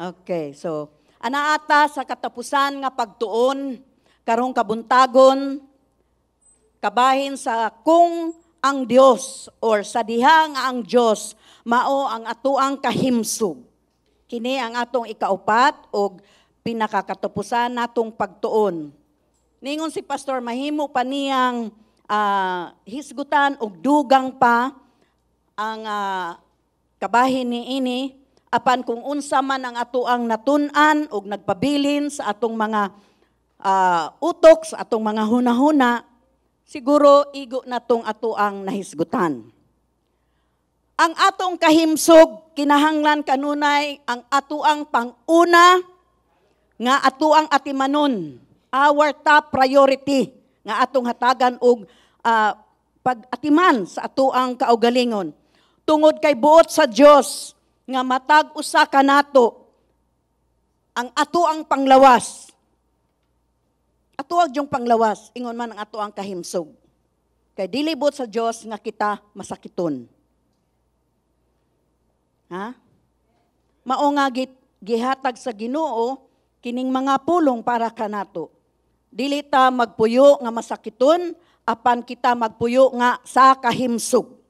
Okay, so anaata sa katapusan nga pagtuon karong kabuntagon kabahin sa kung ang Dios or sa diha nga ang Dios mao ang atuang kahimsog. Kini ang atong ikaupat o pinakakatapusan natong pagtuon. Ningon si Pastor mahimo pa niyang hisgutan og dugang pa ang kabahin niini apan kung unsa man ang atuang natun-an og nagpabilin sa atong mga utok, sa atong mga hunahuna, siguro igo natong atuang nahisgutan. Ang atong kahimsog kinahanglan kanunay ang atuang panguna nga atuang atimanon, our top priority nga atong hatagan og pag-atiman sa atuang kaugalingon. Tungod kay buot sa Dios nga matag usa kanato ang atuang panglawas. Atuag yung panglawas, ingon man ang atuang kahimsog. Kay dili buot sa Dios nga kita masakiton. Ha? Mao nga gihatag sa Ginoo kining mga pulong para kanato. Dili ta magpuyo nga masakiton apan kita magpuyo nga sa kahimsog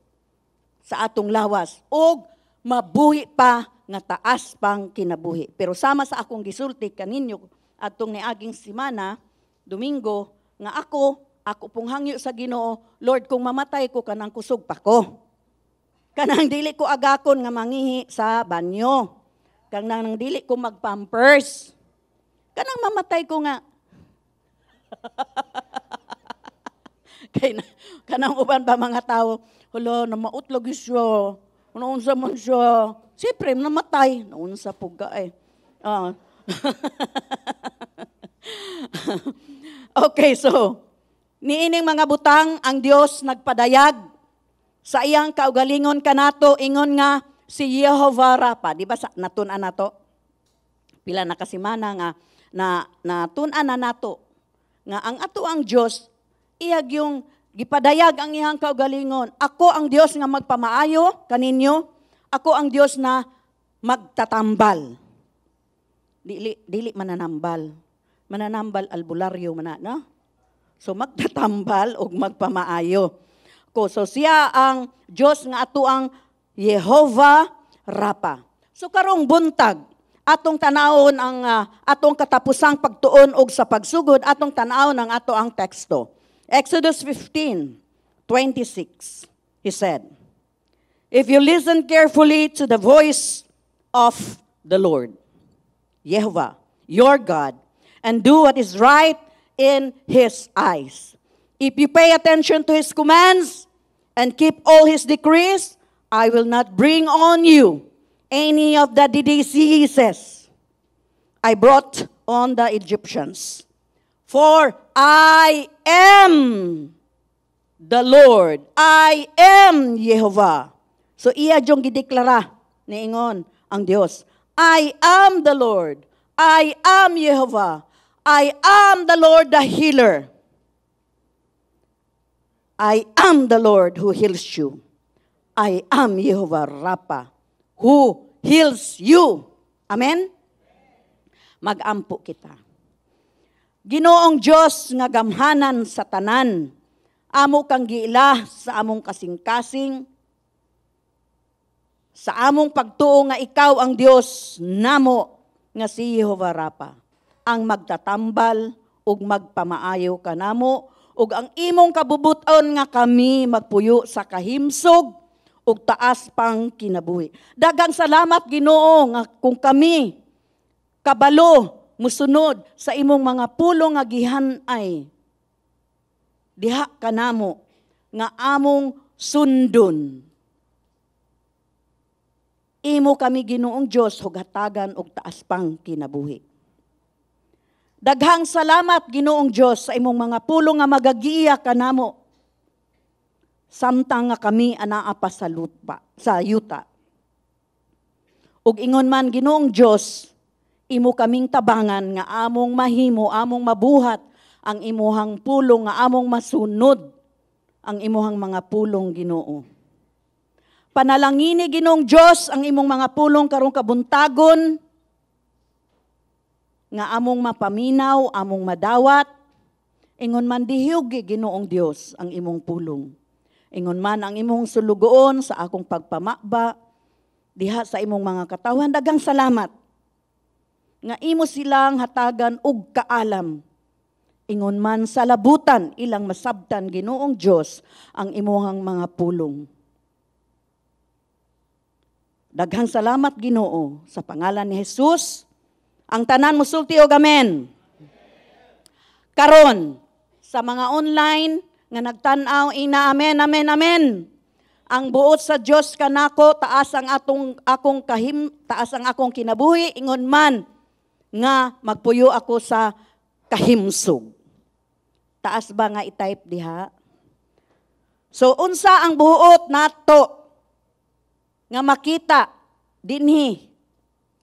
sa atong lawas ug mabuhi pa nga taas pang kinabuhi. Pero sama sa akong gisulti kaninyo atong niaging semana, Domingo, nga ako pong hangyo sa Ginoo, Lord, kung mamatay ko kanang kusog pa ko. Kanang dili ko agakon nga mangihi sa banyo. Kanang dili ko magpampers. Kanang mamatay ko nga. Kanang uban ba mga tao, hala, namautlog siya. Naunsa man siya. Siyempre, namatay. Naunsa po ka eh. Okay, so, niining mga butang, ang Diyos nagpadayag sa iyang kaugalingon kanato, ingon nga si Jehovah Rapha. Di ba natun-an nato? Pila na kasimana nga natun-an na nato. Nga ang ato ang Diyos, iyag yung gipadayag ang iyang kaugalingon. Ako ang Diyos nga magpamaayo kaninyo. Ako ang Diyos na magtatambal. Dili mananambal. Mananambal albularyo man na. So magtatambal o magpamaayo. So siya ang Diyos nga ato ang Jehovah Rapha. So karong buntag, atong tanawon ang atong katapusang pagtuon og sa pagsugod, atong tanawon ang ato ang teksto. Exodus 15:26, he said, if you listen carefully to the voice of the Lord, Jehovah, your God, and do what is right in His eyes. If you pay attention to His commands and keep all His decrees, I will not bring on you any of the diseases I brought on the Egyptians. For I am the Lord. I am Jehovah. So iya jong gideklara niingon ang Dios. I am the Lord. I am Jehovah. I am the Lord the healer. I am the Lord who heals you. I am Jehovah Rapha who heals you. Amen? Mag-ampo kita. Ginoong Diyos nga gamhanan sa tanan, amo kang giila sa among kasing-kasing, sa among pagtuo nga ikaw ang Diyos namo nga si Jehovah Rapha, ang magtatambal ug magpamaayo kanamo ug ang imong kabubuton nga kami magpuyo sa kahimsog ug taas pang kinabuhi. Daghang salamat Ginoo nga kung kami kabalo musunod sa imong mga pulong nga gihan-ay diha kanamo nga among sundon. Imo kami Ginoong Dios hugatagan og taas pang kinabuhi. Daghang salamat Ginoong Dios sa imong mga pulong nga magagiya kanamo samtang nga kami anaa pa sa lupa, sa yuta. Ug ingon man Ginoong Dios, imo kaming tabangan nga among mahimo, among mabuhat ang imuhang pulong nga among masunod ang imuhang mga pulong Ginoo. Panalangini Ginoong Dios ang imong mga pulong karong kabuntagon nga among mapaminaw, among madawat, ingon man dihiyog Ginoong Dios ang imong pulong. Ingon man ang imong sulugoon sa akong pagpamakba, diha sa imong mga katawan, daghang salamat. Nga imo silang hatagan og kaalam. Ingon man sa labutan, ilang masabtan Ginoong Dios ang imong mga pulong. Daghang salamat Ginoo sa pangalan ni Jesus. Ang tanan mosulti og amen. Karon sa mga online nga nagtan-aw ina amen amen amen. Ang buot sa Dios kanako taas ang akong kinabuhi ingon man nga magpuyo ako sa kahimsog. Taas ba nga i-type diha? So unsa ang buot nato nga makita dinhi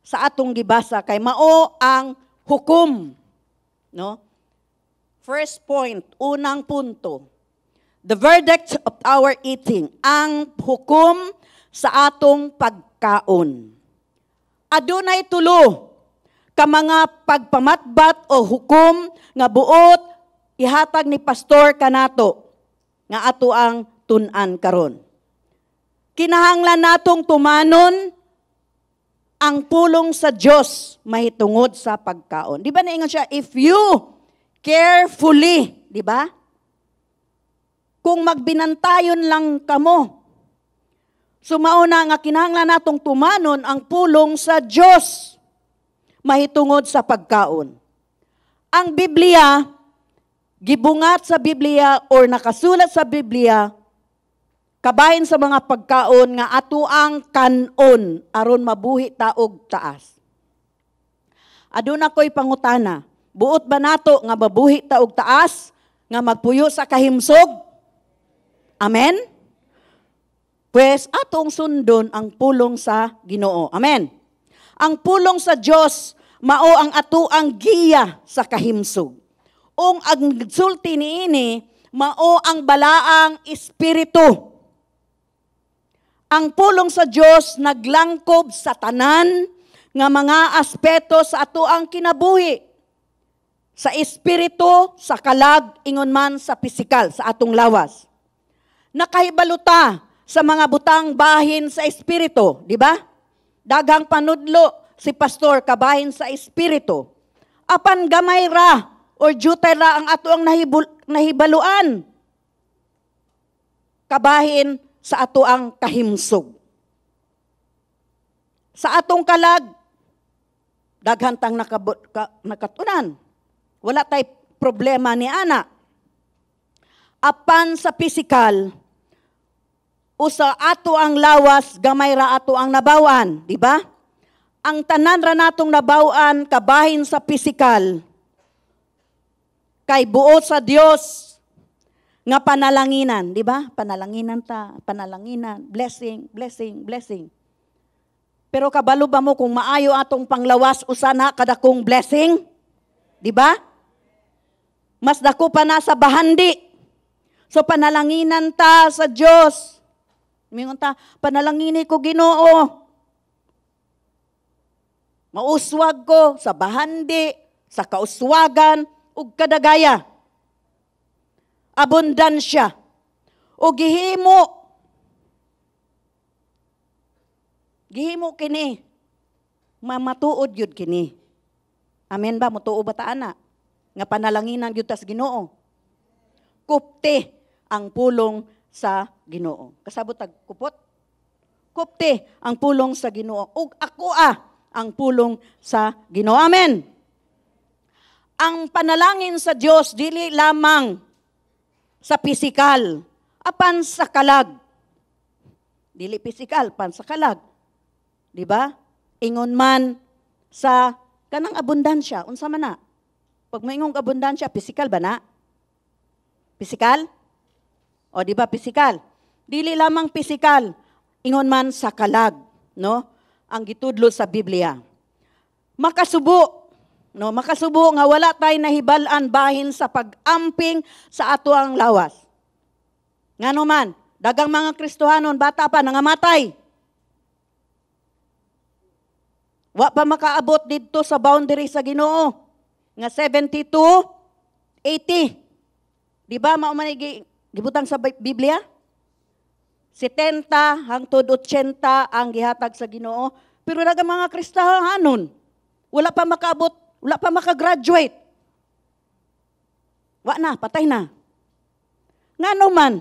sa atong gibasa kay mao ang hukom, no? First point, unang punto. The verdict of our eating, ang hukom sa atong pagkaon. Adunay tulo ka mga pagpamatbat o hukom nga buot ihatag ni pastor kanato nga ato ang tun-an karon. Kinahanglan natong tumanon ang pulong sa Dios mahitungod sa pagkaon. Di ba naingon siya, if you carefully, di ba? Kung magbinantayon lang kamo, sumauna nga kinahanglan natong tumanon ang pulong sa Dios mahitungod sa pagkaon. Ang Biblia, gibungat sa Biblia or nakasulat sa Biblia, kabahin sa mga pagkaon nga ato ang kanon aron mabuhi ta og taas. Aduna ko'y pangutana, buot ba nato nga mabuhi ta og taas nga magpuyo sa kahimsog? Amen? Pues atong sundon ang pulong sa Ginoo. Amen. Ang pulong sa Dios mao ang ato ang giya sa kahimsog. Ung ang sulti niini mao ang balaang espiritu. Ang pulong sa Dios naglangkob sa tanan nga mga aspeto sa ato ang kinabuhi. Sa espiritu, sa kalag, ingon man sa pisikal, sa atong lawas. Nakahibaluta sa mga butang bahin sa espiritu, di ba? Daghang panudlo si pastor kabahin sa espiritu. Apan gamay ra or jutay ra ang ato ang nahibaluan. Kabahin sa ato ang kahimsog. Sa atong kalag, daghan tang nakatunan. Wala tay problema ni ana. Apan sa pisikal, usa ato ang lawas, gamay ra ato ang nabawan, di ba? Ang tanan ra natong nabawan kabahin sa pisikal kay buot sa Dios nga panalanginan, di ba? Panalanginan ta, panalanginan, blessing, blessing, blessing. Pero kabalo ba mo kung maayo atong panglawas usa na kadakong blessing? Di ba? Mas dako pa na sa bahandi. So panalanginan ta sa Dios. Mingon ta, panalangini ko Ginoo. Mauswag ko sa bahandi, sa kauswagan, ug kadagaya. Abundansya. O gihimo. Gihimo kini. Mamatuod yun kini. Amen ba? Mutuo ba ta ana? Nga panalanginan yun tas Ginoo. Kupte ang pulong sa Ginoo. Kasabot tag kupot? Kupte ang pulong sa Ginoo. Ug ako ang pulong sa Ginoo. Amen. Ang panalangin sa Dios dili lamang sa pisikal, apan sa kalag. Dili pisikal, pan sa kalag. Di ba? Ingon man sa kanang abundansya. Unsa man na? Pag maingong abundansya, pisikal ba na? Pisikal? O di ba pisikal? Dili lamang pisikal, ingon man sa kalag, no? Ang gitudlo sa Biblia. Makasubo, no? Makasubo nga wala tay nahibalan bahin sa pag-amping sa ato ang lawas. Ngano man, dagang mga Kristohanon bata pa nangamatay. Wa pa makaabot didto sa boundary sa Ginoo. nga 70 to 80. Di ba, gibutang sa Biblia? 70 hangtod 80 ang gihatag sa Ginoo. Pero naga mga Kristiyanon, wala pa makaabot, wala pa makagraduate. Wa na, patay na. Ngano man,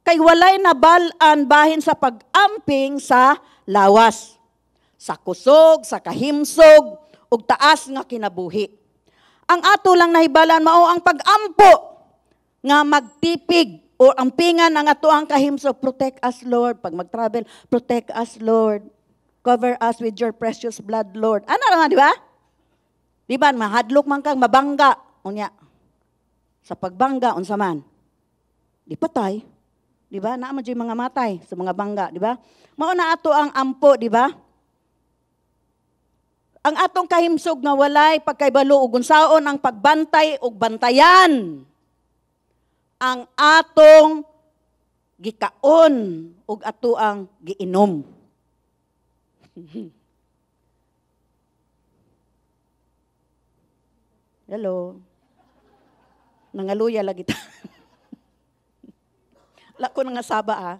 kay walay nabalaan bahin sa pag-amping sa lawas, sa kusog, sa kahimsog, ug taas nga kinabuhi. Ang ato lang nahibalan mao ang pag-ampo nga magtipig o ampingan ang ato ang kahimsog. Protect us, Lord. Pag mag-travel, protect us, Lord. Cover us with your precious blood, Lord. Ano naman, di ba? Di ba, mahadlok man kang mabangga. Unya, sa pagbangga, unsa man. Di patay. Di ba? Naman dyan mga matay sa mga bangga, di ba? Mauna ato ang ampo, di ba? Ang atong kahimsog nga walay pagkaibalo ug unsaon ang pagbantay ug bantayan ang atong gikaon ug ato ang giinom. Hello. Nangaluya lagi ta. Lako nga saba ha.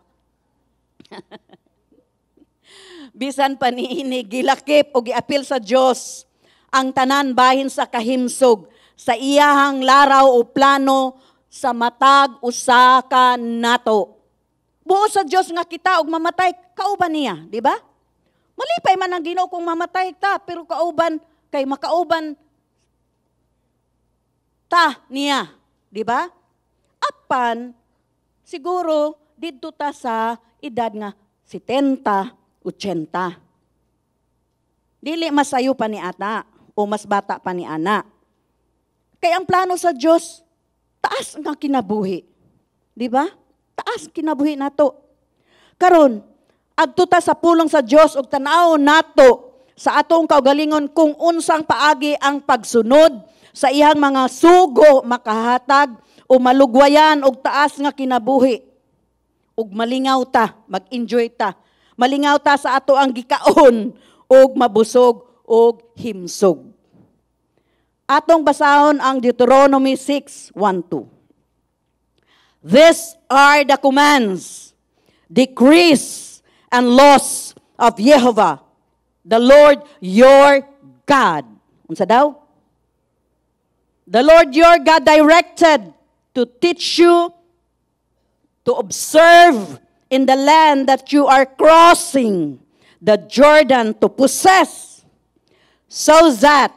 Bisan pa niini gilakip o giapil sa Dios ang tanan bahin sa kahimsog sa iyahang laraw o plano sa matag usa ka nato. Buo sa Dios nga kita og mamatay kauban niya, di ba? Malipay man ang Ginoo kung mamatay ta, pero kauban kay makauban ta niya, di ba? Apan siguro didto ta sa edad nga 70, 80. Dili masayo pa ni ata o mas bata pa ni ana. Kaya ang plano sa Dios, taas nga kinabuhi. Di ba? Taas kinabuhi nato. Karon, adto ta sa pulong sa Dios ug tan-aw nato sa atong kaugalingon kung unsang paagi ang pagsunod sa iyang mga sugo makahatag o malugwayan og taas nga kinabuhi. Ug malingaw ta, mag-enjoy ta. Malingaw ta sa ato ang gikaon ug mabusog ug himsog. Atong basahon ang Deuteronomy 6:1-2. These are the commands, decrees, and laws of Jehovah, the Lord your God. Unsa daw? The Lord your God directed to teach you to observe in the land that you are crossing the Jordan to possess, so that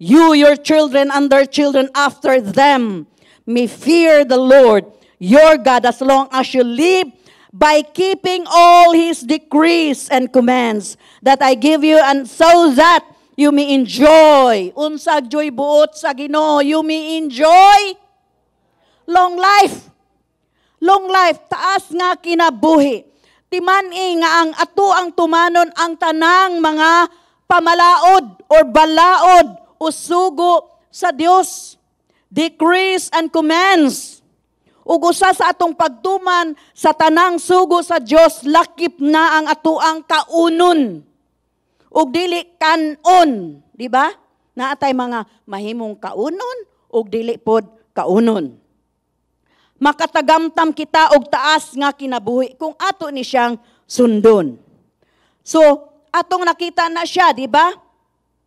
you, your children, and their children after them may fear the Lord your God as long as you live by keeping all His decrees and commands that I give you, and so that you may enjoy. Unsa joy buot sa Ginoo, you may enjoy long life. Long life, taas nga kinabuhi. Timani nga ang ato ang tumanon ang tanang mga pamalaod or balaod o sugo sa Dios. Decrees and commands. Ug usa sa atong pagtuman sa tanang sugo sa Dios, lakip na ang ato ang kaunon. Ug dili kanon, di ba? Naatay mga mahimong kaunon ug dili pod kaunon. Makatagamtam kita og taas nga kinabuhi kung ato ni siyang sundon. So, atong nakita na siya, di ba?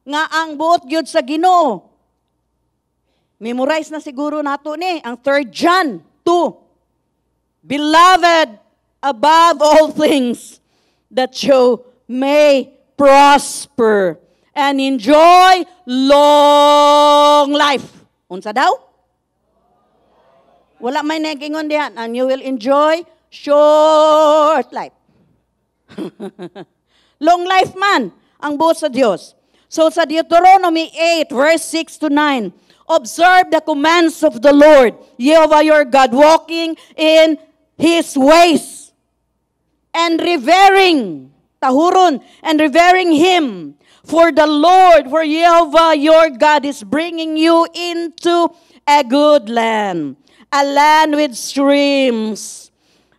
Nga ang buot gyud sa Ginoo. Memorize na siguro nato ni ang 3 John 2. Beloved, above all things, that you may prosper and enjoy long life. Unsa daw? Wala may nagingon diyan, and you will enjoy short life. Long life man ang buot sa Dios. So sa Deuteronomy 8 verse 6-9, observe the commands of the Lord, Jehovah your God, walking in His ways and revering, tahuron, and revering Him. For the Lord, for Jehovah your God is bringing you into a good land, a land with streams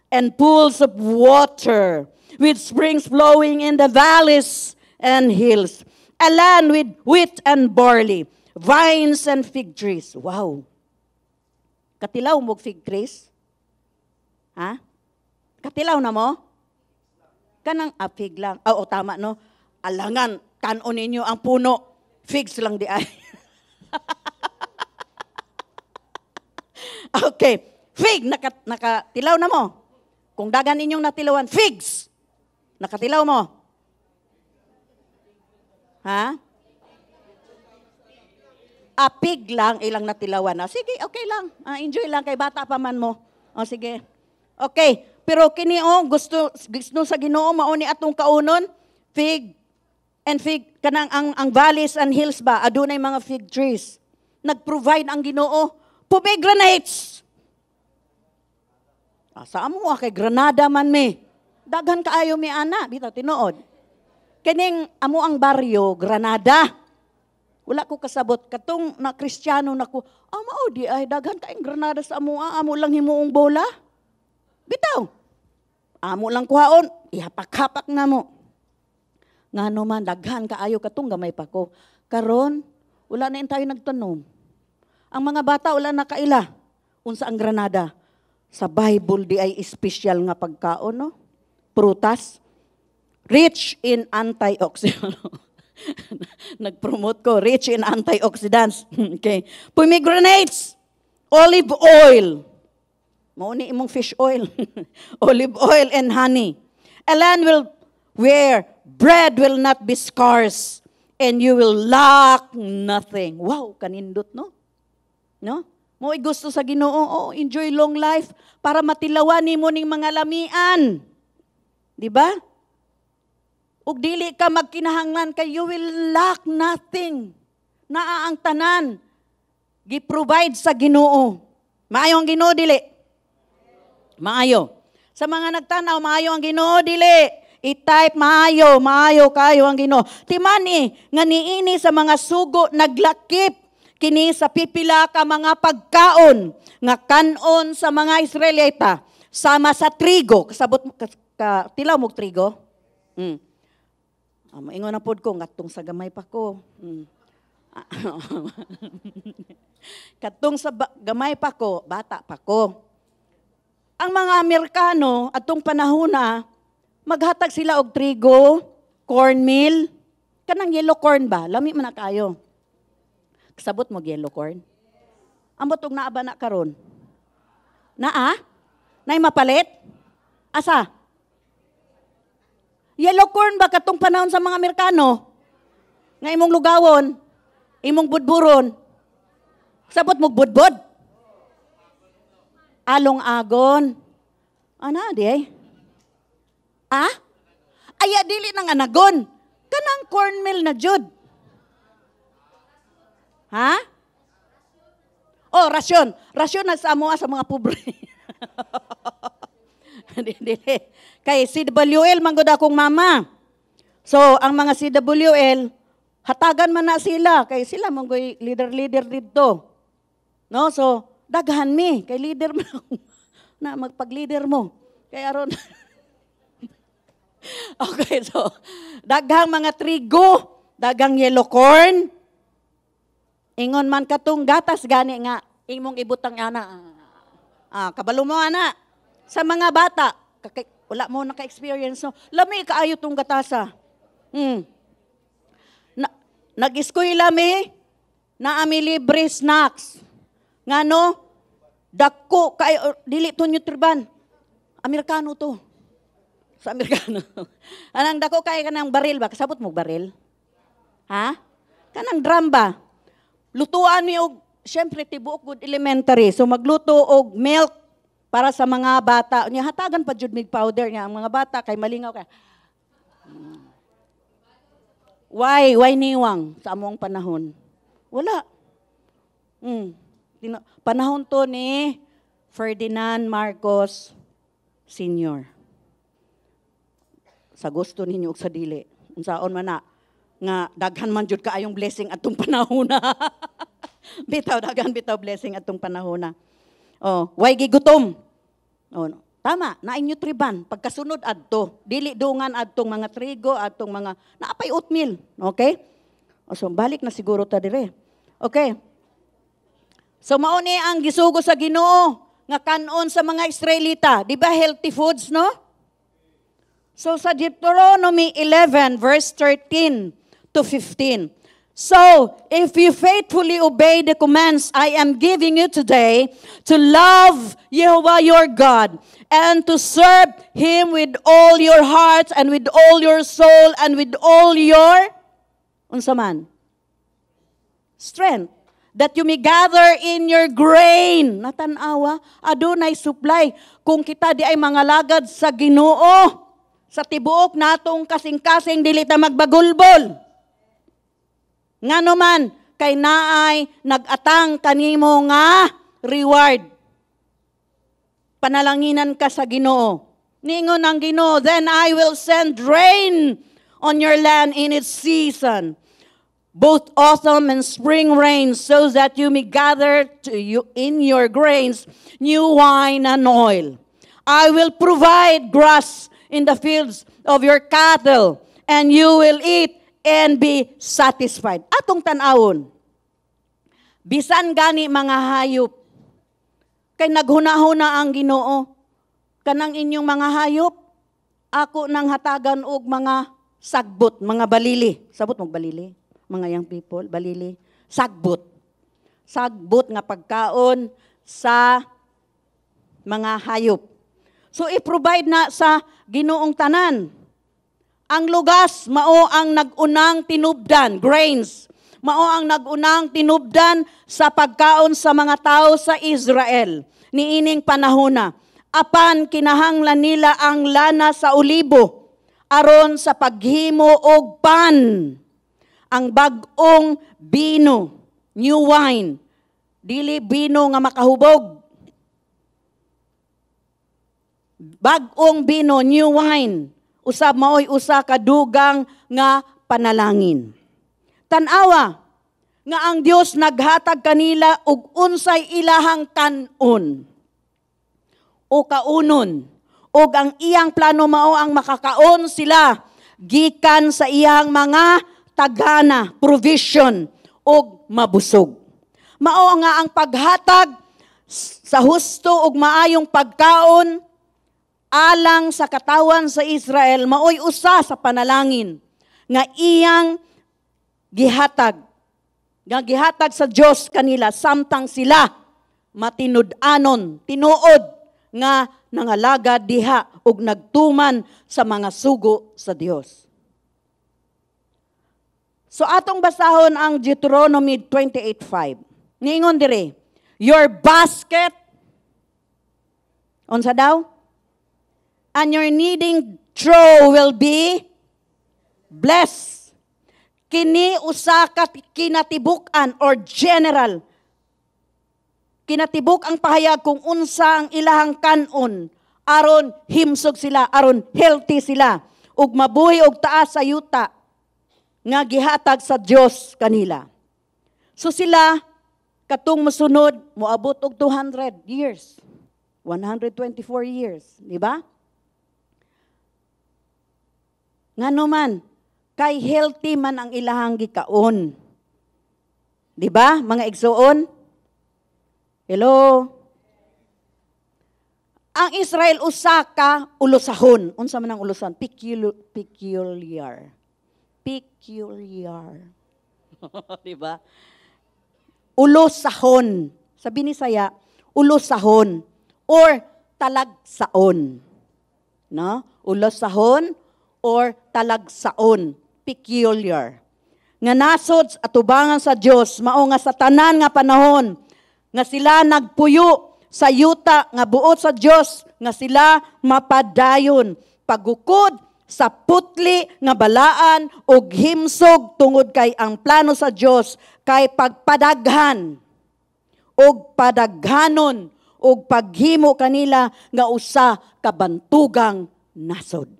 and pools of water, with springs flowing in the valleys and hills, a land with wheat and barley, vines and fig trees. Wow. Katilaw mo fig trees? Ha? Katilaw na mo? Kanang fig lang. Oo, tama, no? Alangan, kanon ninyo ang puno. Figs lang di ay. Okay. Fig, nakatilaw na mo. Kung dagan inyong natilawan, figs. Nakatilaw mo. Ha? Pig lang, ilang natilawan na. Sige, okay lang. Enjoy lang, kay bata pa man mo. O, sige. Okay, pero kini gusto sa Ginoo mao ni atong kaunon, fig and fig kanang ang valleys and hills ba adunay mga fig trees. Nag-provide ang Ginoo pomegranates. Sa amo kay Granada man me. Daghan kaayo mi ana bitaw tinuod. Kining amo ang baryo Granada. Wala ko kasabot katong na Kristiyano nako. Mao di ay daghan kaayong Granada sa amo lang himuong bola. Bitaw. Amo lang kuhaon, ihapak-hapak na mo. Ngano man, daghan kaayo katong gamay pa ko. Karon, wala na tayo nagtanom. Ang mga bata, wala na kaila. Unsa ang Granada? Sa Bible, di ay espesyal nga pagkaon, no? Prutas. Rich in antioxidants. Nag-promote ko, rich in antioxidants. Okay. Pomegranates. Olive oil. Mauni imong fish oil. Olive oil and honey. A land where bread will not be scarce and you will lack nothing. Wow, kanindot, no? No? Mo gusto sa Ginoo, enjoy long life para matilawan nimo ning mga lamian. Di ba? Ug dili ka magkinahanglan kay you will lack nothing. Naa ang tanan gi-provide sa Ginoo. Maayo ang Ginoo dili. Maayo. Sa mga nagtanaw, maayo ang Ginoo dili. I-type maayo kayo ang Ginoo. Timani nga niini sa mga sugo naglakip kini sa pipila ka mga pagkaon nga kanon sa mga Israelita sama sa trigo. Kasabot tilaw mo trigo? Maingon na pod ko ngatong sa gamay pa ko. Katong sa gamay pa ko, bata pa ko. Ang mga Amerikano atong panahona, maghatag sila og trigo, cornmeal, kanang yellow corn ba? Lami man na kayo. Kasabot mo yellow corn? Ambot og naa ba na karon? Naa? Nay mapalit? Asa? Yellow corn ba katong panahon sa mga Amerikano? Nga imong lugawon, imong budburon. Sabot mo budbod? Along agon. Ana di ay? Aya dili nang anagon. Kanang cornmeal na jud. Ha? Oh, rasyon. Rasyon na sa amo sa mga pobre. Dili. Kay CWL manggod akong mama. So, ang mga CWL hatagan man na sila kay sila manggoy leader dito. No? So, daghan mi kay leader mo na magpag-leader mo. Kay aron okay, so daghang mga trigo, daghang yellow corn. Ingon man katong gatas gani nga imong ibutang ana. Kabalo mo ana sa mga bata. Wala mo naka-experience no. Lami kaayo tong gatasa. Nag-eskwela mi na ami libre snacks. Ngano? Dako kayo dili to nutriban. Amerikano to. Sa Amerikano. Anang dako kay kanang baril ba? Kasabot mo baril? Ha? Kanang drum ba? Lutuan mi og syempre tibuok good elementary. So magluto og milk para sa mga bata. Nya hatagan pa jud milk powder nya ang mga bata kay malingaw ka. Why niwang sa among panahon? Wala. Panahon to ni Ferdinand Marcos Sr. Sa gusto ninyo og sa dili. Unsaon man na nga daghan man jud kaayong blessing atong panahona. Daghan bitaw blessing atong panahona. Way gigutom. Tama, na inyo triban pagkasunod adto. Dili dungan adtong mga trigo, adtong mga naapay oatmeal, okay? O so, balik na siguro ta dire. Okay. So, mauni ang gisugo sa Ginoo nga kanon sa mga Israelita. Di ba healthy foods, no? So, sa Deuteronomy 11, verse 13 to 15. So, if you faithfully obey the commands I am giving you today, to love Jehovah your God, and to serve Him with all your heart, and with all your soul, and with all your, unsa man? Strength. That you may gather in your grain. Natanawa, adunay supply. Kung kita di ay mga lagad sa Ginoo, sa tibuok natong kasing-kasing dili ta magbagulbol. Ngano man kay naay nagatang kanimo nga reward. Panalanginan ka sa Ginoo. Ningon ang Ginoo, then I will send rain on your land in its season, both autumn and spring rains, so that you may gather to you in your grains new wine and oil. I will provide grass in the fields of your cattle, and you will eat and be satisfied. Atong tanawon, bisan gani mga hayop, kay naghuna-huna ang Ginoo, kanang inyong mga hayop, ako nang hatagan og mga sagbot, mga balili. Sabot mong balili? Mga young people, balili, sagbot. Sagbot nga pagkaon sa mga hayop. So, i-provide na sa Ginoong tanan. Ang lugas, mao ang nagunang tinubdan, grains. Mao ang nagunang tinubdan sa pagkaon sa mga tao sa Israel. Niining panahona. Apan kinahanglan nila ang lana sa olibo, aron sa paghimo og pan. Ang bag-ong bino, new wine, dili bino nga makahubog. Bag-ong bino, new wine, usab maoy usa ka dugang nga panalangin. Tan-awa nga ang Dios naghatag kanila og unsay ilahang kanon o kaunon, og ang iyang plano mao ang makakaon sila gikan sa iyang mga tagana, provision, o mabusog. Mao nga ang paghatag sa husto ug maayong pagkaon alang sa katawan sa Israel, maoy usa sa panalangin nga iyang gihatag. Nga gihatag sa Dios kanila, samtang sila matinud-anon, tinuod nga nangalagad diha ug nagtuman sa mga sugo sa Dios. So atong basahon ang Deuteronomy 28:5. Niingon dire, your basket, unsa daw? And your kneading trough will be blessed. Kini usa ka kinatibuk-an or general. Kinatibuk ang pahayag kung unsa ang ilahang kanon aron himsog sila, aron healthy sila, ug mabuhi og taas sa yuta nga gihatag sa Dios kanila. So sila katong mosunod moabot og 200 years. 124 years, di ba? Ngano man kay healthy man ang ilahang gikaon. Di ba? Mga igsoon? Hello. Ang Israel usa ka ulusahon. Unsa man ang ulusan? Peculiar. Di ba? Ulusahon. Sabi ni Saya, ulusahon or talagsaon. No? Ulusahon or talagsaon. Peculiar. Nga nasod atubangan sa Dios mao nga sa tanan nga panahon nga sila nagpuyo sa yuta nga buot sa Dios nga sila mapadayon pagukod sa putli nga balaan ug himsog tungod kay ang plano sa Dios kay pagpadaghan ug padaghanon ug paghimo kanila nga usa ka bantugang nasod.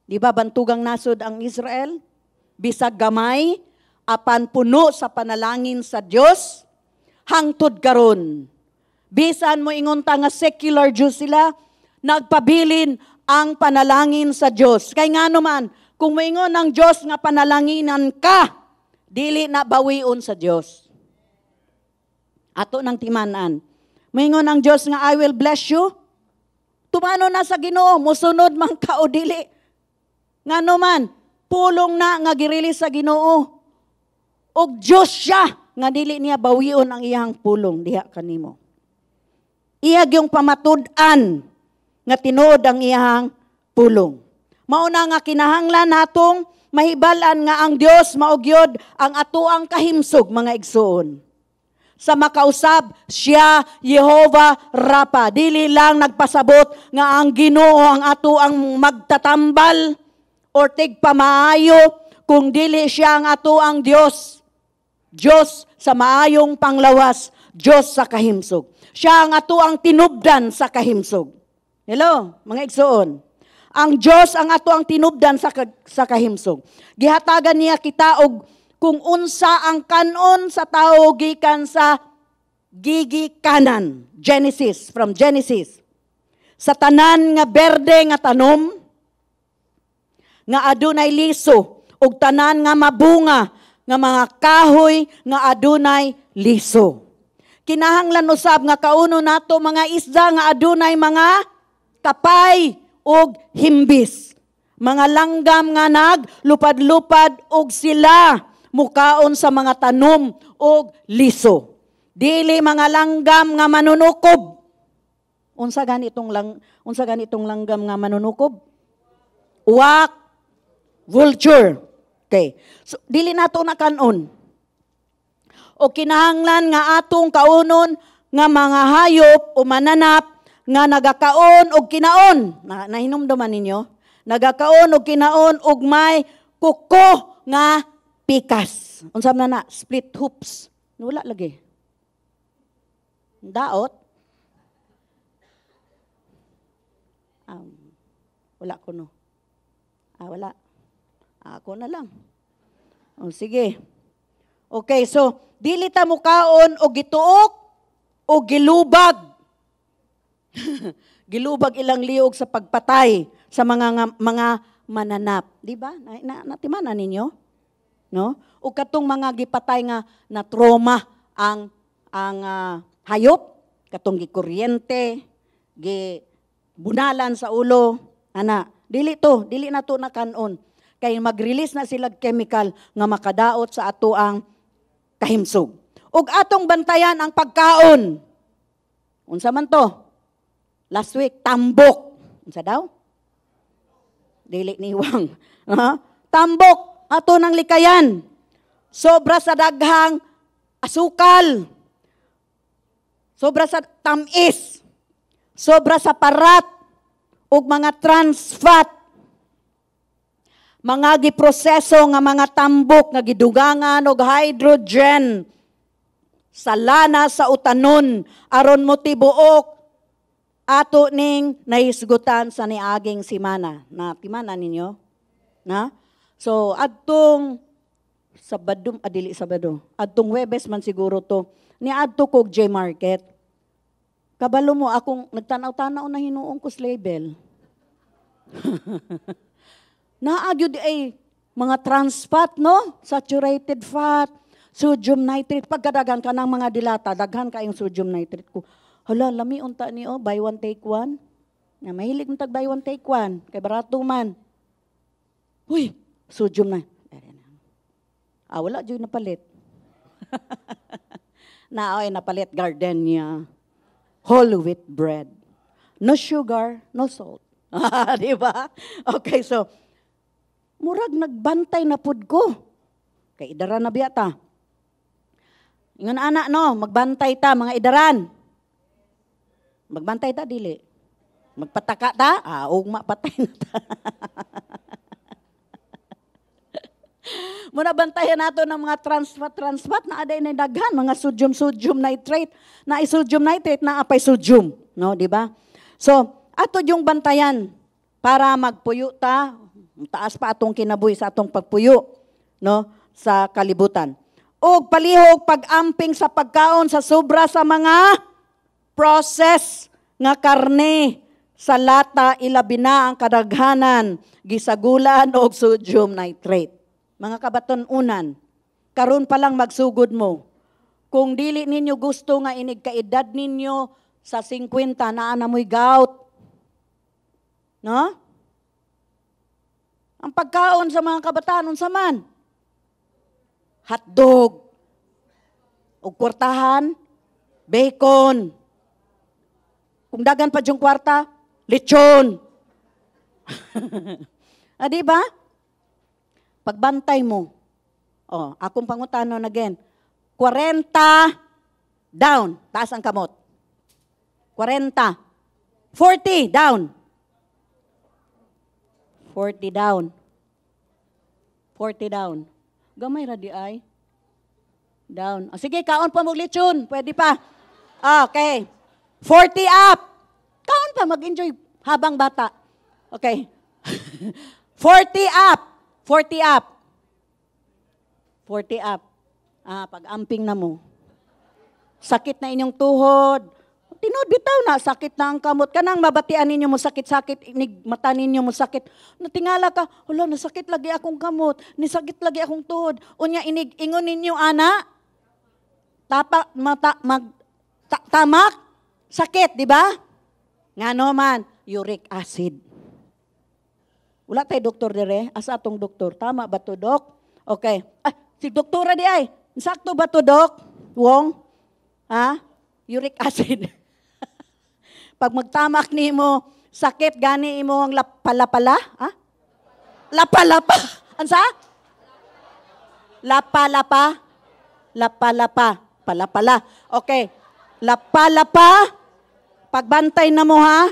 Di ba bantugang nasod ang Israel? Bisag gamay, apan puno sa panalangin sa Dios, hangtod karon. Bisan mo ingon ta nga secular Jews sila, nagpabilin ang panalangin sa Dios. Kay ngano man, kung moingon ang Dios nga panalanginan ka, dili na bawion sa Dios. Ato nang timanan. Moingon ang Dios nga I will bless you. Tumano na sa Ginoo, musunod man ka o dili. Ngano man, pulong na nga girelease sa Ginoo. Og Dios siya nga dili niya bawion ang iyang pulong diha kanimo. Iyag yung pamatud-an nga tinuod ang iyang pulong. Mauna nga kinahanglan natong mahibalan nga ang Dios maugyod ang atuang kahimsog mga igsoon. Sa makausab, siya, Jehovah Rapa. Dili lang nagpasabot nga ang Ginoo ang ato ang magtatambal or tigpamaayo, kung dili siya ang ato ang Diyos. Diyos sa maayong panglawas, Diyos sa kahimsog. Siya ang ato ang tinubdan sa kahimsog. Hello, mga igsoon. Ang Diyos ang ato ang tinubdan sa kahimsog. Gihatagan niya kita og kung unsa ang kanon sa tao gikan sa gigikanan. Genesis, from Genesis. Sa tanan nga berde nga tanom, nga adunay liso, ug tanan nga mabunga, nga mga kahoy, nga adunay liso. Kinahanglan usab nga kauno nato mga isda nga adunay mga kapay ug himbis. Mga langgam nga naglupad-lupad ug sila mukaon sa mga tanom o liso. Dili mga langgam nga manunukob. Unsa ganitong langgam nga manunukob? Uwak, vulture. Okay. So dili nato na kanon. O kinahanglan nga atong kaunon nga mga hayop o mananap nga nagakaon og kinaon. Nahinumduman ninyo? Nagakaon og kinaon og may kuko nga pikas. Unsam na split hoops. Wala lagi. Daot. Wala ko no. Wala. Ako na lang. Sige. Okay, so dili ta mukaon og gituok o gilubag. Gilubag ilang liog sa pagpatay sa mga mananap, di ba? Natimanan ninyo? No? O katong mga gipatay nga na trauma ang hayop, katong gikuryente, gibunalan sa ulo, dili na to na kanon. Kay mag-release na sila chemical nga makadaot sa ato ang kahimsog. Ug atong bantayan ang pagkaon. Unsa man to? Last week, tambok. Unsa daw? Dili niwang. Tambok, ato ng likayan. Sobra sa daghang asukal. Sobra sa tamis. Sobra sa parat. Ug mga trans fat. Mga giproseso nga mga tambok nga gidugangan og hydrogen sa lana sa utanon aron mo tibuok ato ning nahisgutan sa niaging simana. Timana ninyo? Na? So adtong Sabado, adili Sabado. Adtong Huwebes man siguro to. Niadto kog J Market. Kabalo mo akong nagtanaw-tanaw na hinuong ko label. Naagyod ay mga trans fat, no? Saturated fat, sodium nitrate. Pagkadagan ka ng mga dilata, daghan ka yung sodium nitrate ko. Hala, lami unta niyo, buy one take one. Na mahilig mo tag buy one take one, kay barato man. Uy, sodium na. Wala dyan napalit. Napalit gardenia. Whole wheat bread. No sugar, no salt. Di ba? Okay, so, murag nagbantay na pud ko. Kay idaran na biyata. Ingon anak no, magbantay ta mga idaran. Magbantay ta dili. Magpataka ta, ugma patay na ta. Muna bantayan nato ng mga trans fat na aday na daghan, mga sodium nitrate, na sodium nitrate na apay sodium, no, di ba? So, ato yung bantayan para magpuyo ta, taas pa atong kinabuhi sa atong pagpuyo, no, sa kalibutan. O palihog pag-amping sa pagkaon sa sobra sa mga process nga karne sa lata ilabi na ang kadaghanan gisagulan og sodium nitrate. Mga kabaton-unan, karon pa lang magsugod mo. Kung dili ninyo gusto nga inig kaedad ninyo sa 50 naa na mo'y gout. No? Ang pagkaon sa mga kabataan unsa man? Hotdog. O kwartahan, bacon. Kung dagan pa yung kwarta, lechon. Di ba? Pagbantay mo. Oh, akong pangutanon again. 40 down. Taas ang kamot. 40. 40 down. 40 down. 40 down. Gamay ra di ay. Down. Oh, sige, kaon pa mo lechon. Pwede pa. Okay. 40 up. Kaon pa, mag-enjoy habang bata. Okay. 40 up. 40 up. 40 up. Pag-amping na mo. Sakit na inyong tuhod. Tinod bitaw na, sakit na ang kamot. Kanang mabatian ninyo mo sakit-sakit, inig mata ninyo mo sakit. Natingala ka, hala, nasakit lagi akong kamot, nisakit lagi akong tuhod. Unya, ingon ninyo, ana, tamak, sakit, di ba? Nga naman, uric acid. Wala tayo doktor dire, asa atong doktor? Tama ba to, Dok? Okay. Si doktora di ay, sakto ba to, Dok? Wong? Uric acid. Pag magtamak ni mo, sakit gani mo ang lapalapala? Lapalapa. Ansa? Lapalapa. Lapalapa. Palapala. Okay. Lapalapa. Pagbantay na mo ha.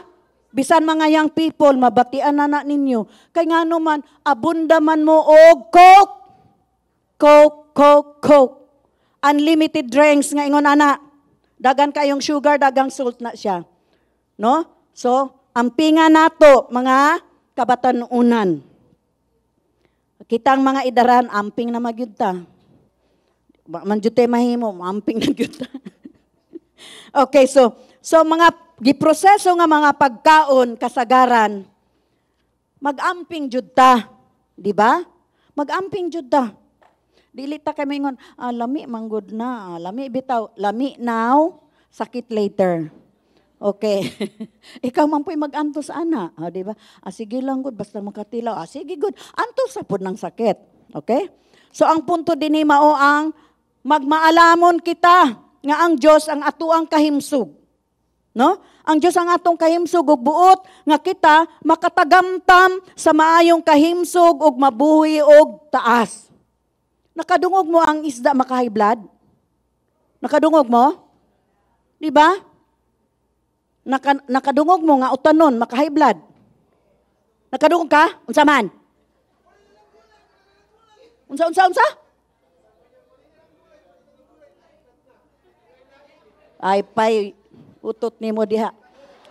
Bisan mga young people, mabatian na ninyo. Kay nga naman, abunda man mo og Coke. Coke. Unlimited drinks nga ingon ana. Dagan kayong sugar, dagang salt na siya. No? So, ampingan nato mga kabatanunan. Kitang mga idaran, amping na magyud ta. Manjute mahimo, amping na gyud ta. Okay, so mga giproseso nga mga pagkaon kasagaran, mag-amping jud ta, di ba? Mag-amping jud ta. Dili ta kay mingon, lami manggod na, lami bitaw, lami now, sakit later. Okay. Ikaw man po'y mag-antos, ana. Di ba? Sige lang, good. Basta makatilaw. Sige, good. Antos sa po ng sakit. Okay? So, ang punto din ni mao ang magmaalamon kita nga ang Diyos ang atuang kahimsug. No? Ang Diyos ang atong kahimsug ug buot nga kita makatagamtam sa maayong kahimsug ug mabuhi og taas. Nakadungog mo ang isda maka-high blood? Nakadungog mo? Di ba? Nakadungog mo nga utanon, maka-high blood. Nakadungog ka? Unsa man? Unsa? Ay, pay, utot ni mo diha.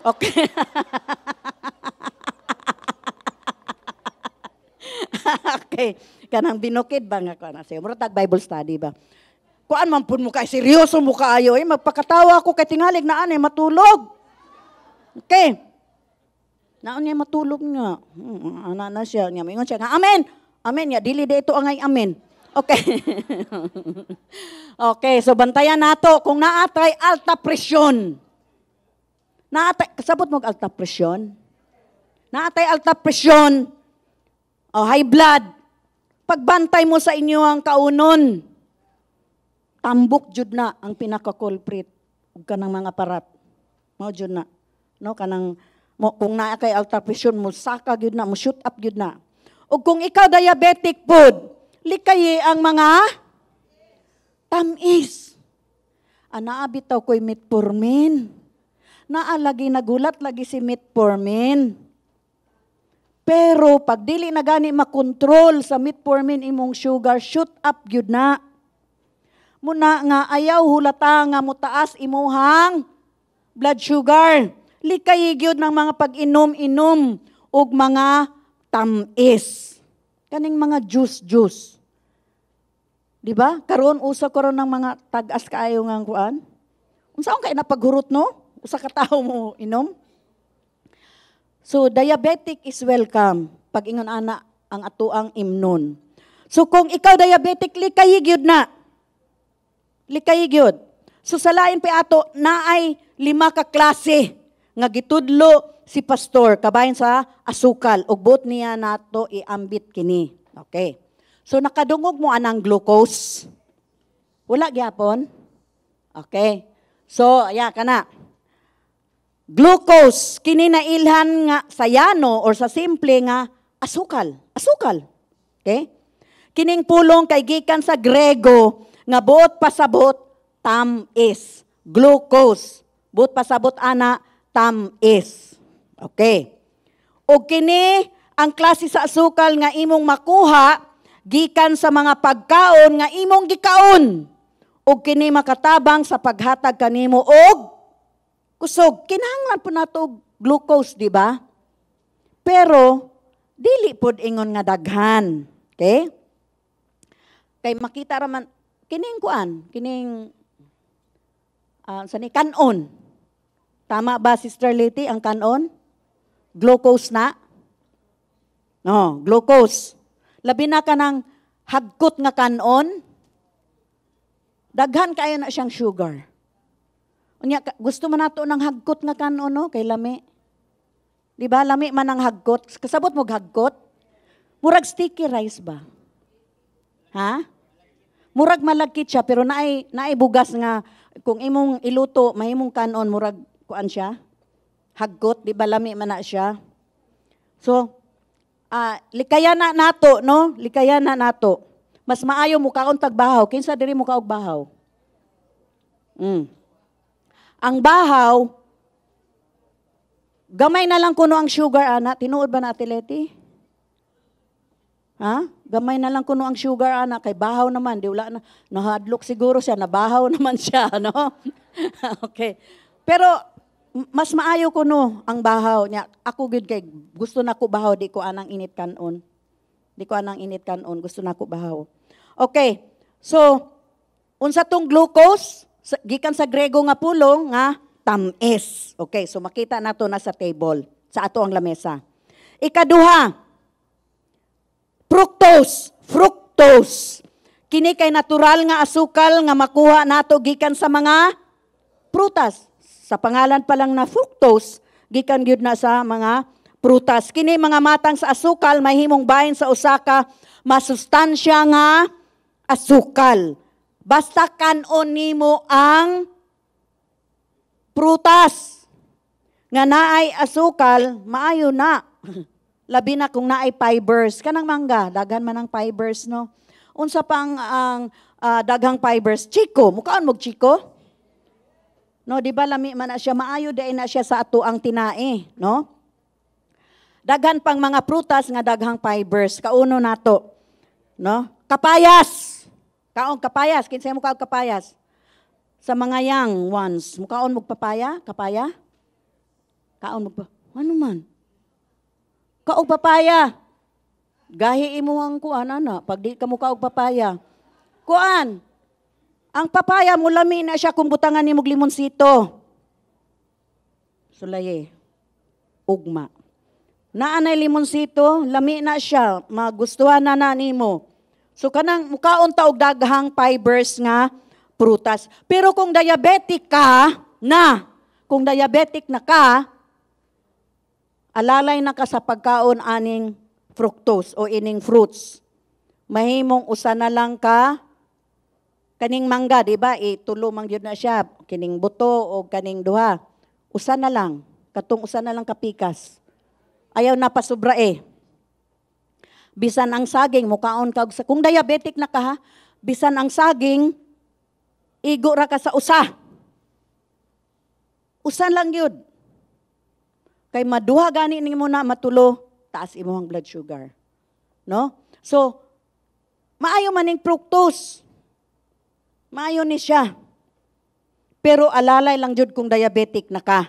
Okay. Okay. Kanang binukid ba nga ko na siya? Murag Bible study ba? Kuan man pud mo kay seryoso mo kaayo. Magpakatawa ako kay tingalig na ani matulog. Okay. Naon niya matulog nga. Ana na siya. Niya mingon siya nga, amen. Amen. Ya, dili dito angay amen. Okay. Okay, so bantayan nato kung naatay alta presyon. Kasabot mo alta presyon? Naatay alta presyon. O high blood. Pagbantay mo sa inyo ang kaunon. Tambok jud na ang pinaka-culprit ug kanang mga parat. Mao jud na. No, kanang kung naa kay alta presyon mo saka gyud na, mo shoot up gyud na. Ug kung ikaw diabetic food, likay ang mga tamis. Anaa bitaw koy metformin. Naa lagi nagulat lagi si metformin. Pero pag dili na gani makontrol sa metformin imong sugar, shoot up gyud na. Muna nga ayaw hulata nga mutaas imuhang blood sugar. Likay gyud ng mga pag-inom-inom ug mga tamis. Kaning mga juice. Di ba? Karon usa karon ng mga tag-as kaayo nga kuan. Unsaon kay napaghurot no? Usa ka tawo mo inom. So diabetic is welcome pag ingon ana ang atuang imnon. So kung ikaw diabetic, likay gyud na. Likay gyud. So sa lain pa ato naay 5 ka klase nga gitudlo si pastor kabahin sa asukal ug buot niya nato iambit kini. Okay. So nakadungog mo anang glucose? Wala gyapon? Okay. So aya kana. Glucose kini nailhan nga sayano or sa simple nga asukal. Asukal. Okay? Kining pulong kay gikan sa Grego nga buot pasabot tamis. Glucose. Buot pasabot ana tamis. Okay. O kini ang klase sa asukal nga imong makuha gikan sa mga pagkaon nga imong gikaon. O kini makatabang sa paghatag kanimo og kusog. Kinahanglan po nato og glucose, di ba? Pero dili pod ingon nga daghan. Okay? Kay makita raman kining kuan, kining sani kanon. Tama ba Sister Leti ang kanon? Glucose na? No, glucose. Labi na ka ng hagkot nga kanon, daghan kayo na siyang sugar. Unya, gusto man nato ng hagkot nga kanon, no? Kay lami. Di ba? Lami man ang hagkot. Kasabot mo hagkot? Murag sticky rice ba? Ha? Murag malagkit siya, pero naay bugas nga, kung imong iluto, mahimong kanon, murag kuan siya? Hagkot, di ba? Lami man na siya. So, likaya na nato, no? Likaya na nato. Mas maayo mo kaon tagbahaw. Kinsa diri mo kaog bahaw? Ang bahaw, gamay na lang kuno ang sugar, ana. Tinuod ba na, Ate Leti? Ha? Gamay na lang kuno ang sugar, ana. Kay bahaw naman. Di wala na. Nahadlok siguro siya. Nabahaw naman siya, no? Okay. Pero, mas maayo ko no ang bahaw niya. Ako gud kay gusto nako bahaw, di ko anang init kanon. Di ko anang init kanon, gusto nako bahaw. Okay. So, unsa tong glucose? Gikan sa Grego nga pulong nga tamis. Okay, so makita nato na sa table, sa ato ang lamesa. Ikaduha, fructose. Fructose. Kini kay natural nga asukal nga makuha nato gikan sa mga prutas. Sa pangalan pa lang na fructose, gikan gyud na sa mga prutas. Kini mga matang sa asukal, mahimong bahin sa usaka, masustansya nga asukal. Basta kanon nimo ang prutas nga naay asukal, maayo na. Labi na kung naay fibers. Kanang mangga, daghan man ang fibers, no? Unsa pang ang daghang fibers? Chiko, mukaan mo chiko? No, di ba lami man na siya, maayo day na siya sa ato ang tinae, no? Daghan pang mga prutas nga daghang fibers. Kauno nato, no? Kapayas. Kaon kapayas, kinsay mo kaog kapayas? Sa mga young ones, mukaon mo papaya? Kapaya? Kaon mo pa. Ano man? Kaog papaya. Gahi imo ang kuan ana, pag di ka mo kaog papaya. Kuan. Ang papaya mo lami na siya kung butangan ni mog limonsito. Sulaye. Ugma. Naanay limonsito, lami na siya, magustuhan na nimo. So kanang mukaon ta og daghang fibers nga prutas. Pero kung diabetic ka na, kung diabetic na ka, alalay na ka sa pagkaon aning fructose o ining fruits. Mahimong usa na lang ka kaning mangga, di ba? Tulo man gyud na siya, kining buto o kaning duha. Usa na lang, katong usa na lang kapikas. Ayaw na pasubra eh. Bisan ang saging, mukaon ka sa, kung diabetic na ka ha, bisan ang saging, igo ra ka sa usa. Usa lang yun. Kay maduha gani nimo na matulo, taas imong blood sugar. No? So, maayo maning fructose. Maayo ni siya. Pero alalay lang jud kung diabetic na ka.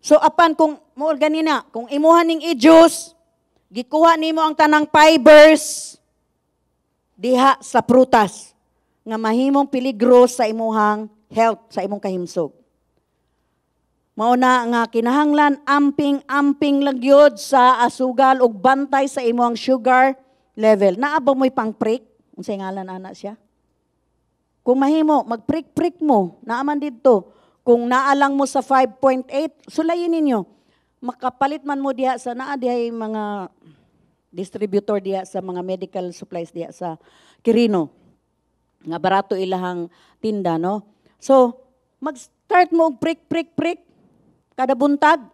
So apan kung mo ganina, kung imuha ning i-juice, gikuha nimo ang tanang fibers diha sa prutas nga mahimong peligro sa imuhang health, sa imong kahimsog. Mao na nga kinahanglan amping lang gyud sa asugal ug bantay sa imong sugar level. Naaba mo'y pang prick. Unsay ngalan ana siya? Kung mahimo, mag-prick-prick mo. Naaman dito. Kung naalang mo sa 5.8, sulayin ninyo. Makapalit man mo diha sa naa diha mga distributor diha sa mga medical supplies diha sa Quirino. Nga barato ilahang tinda, no? So, mag-start mo prick kada buntag.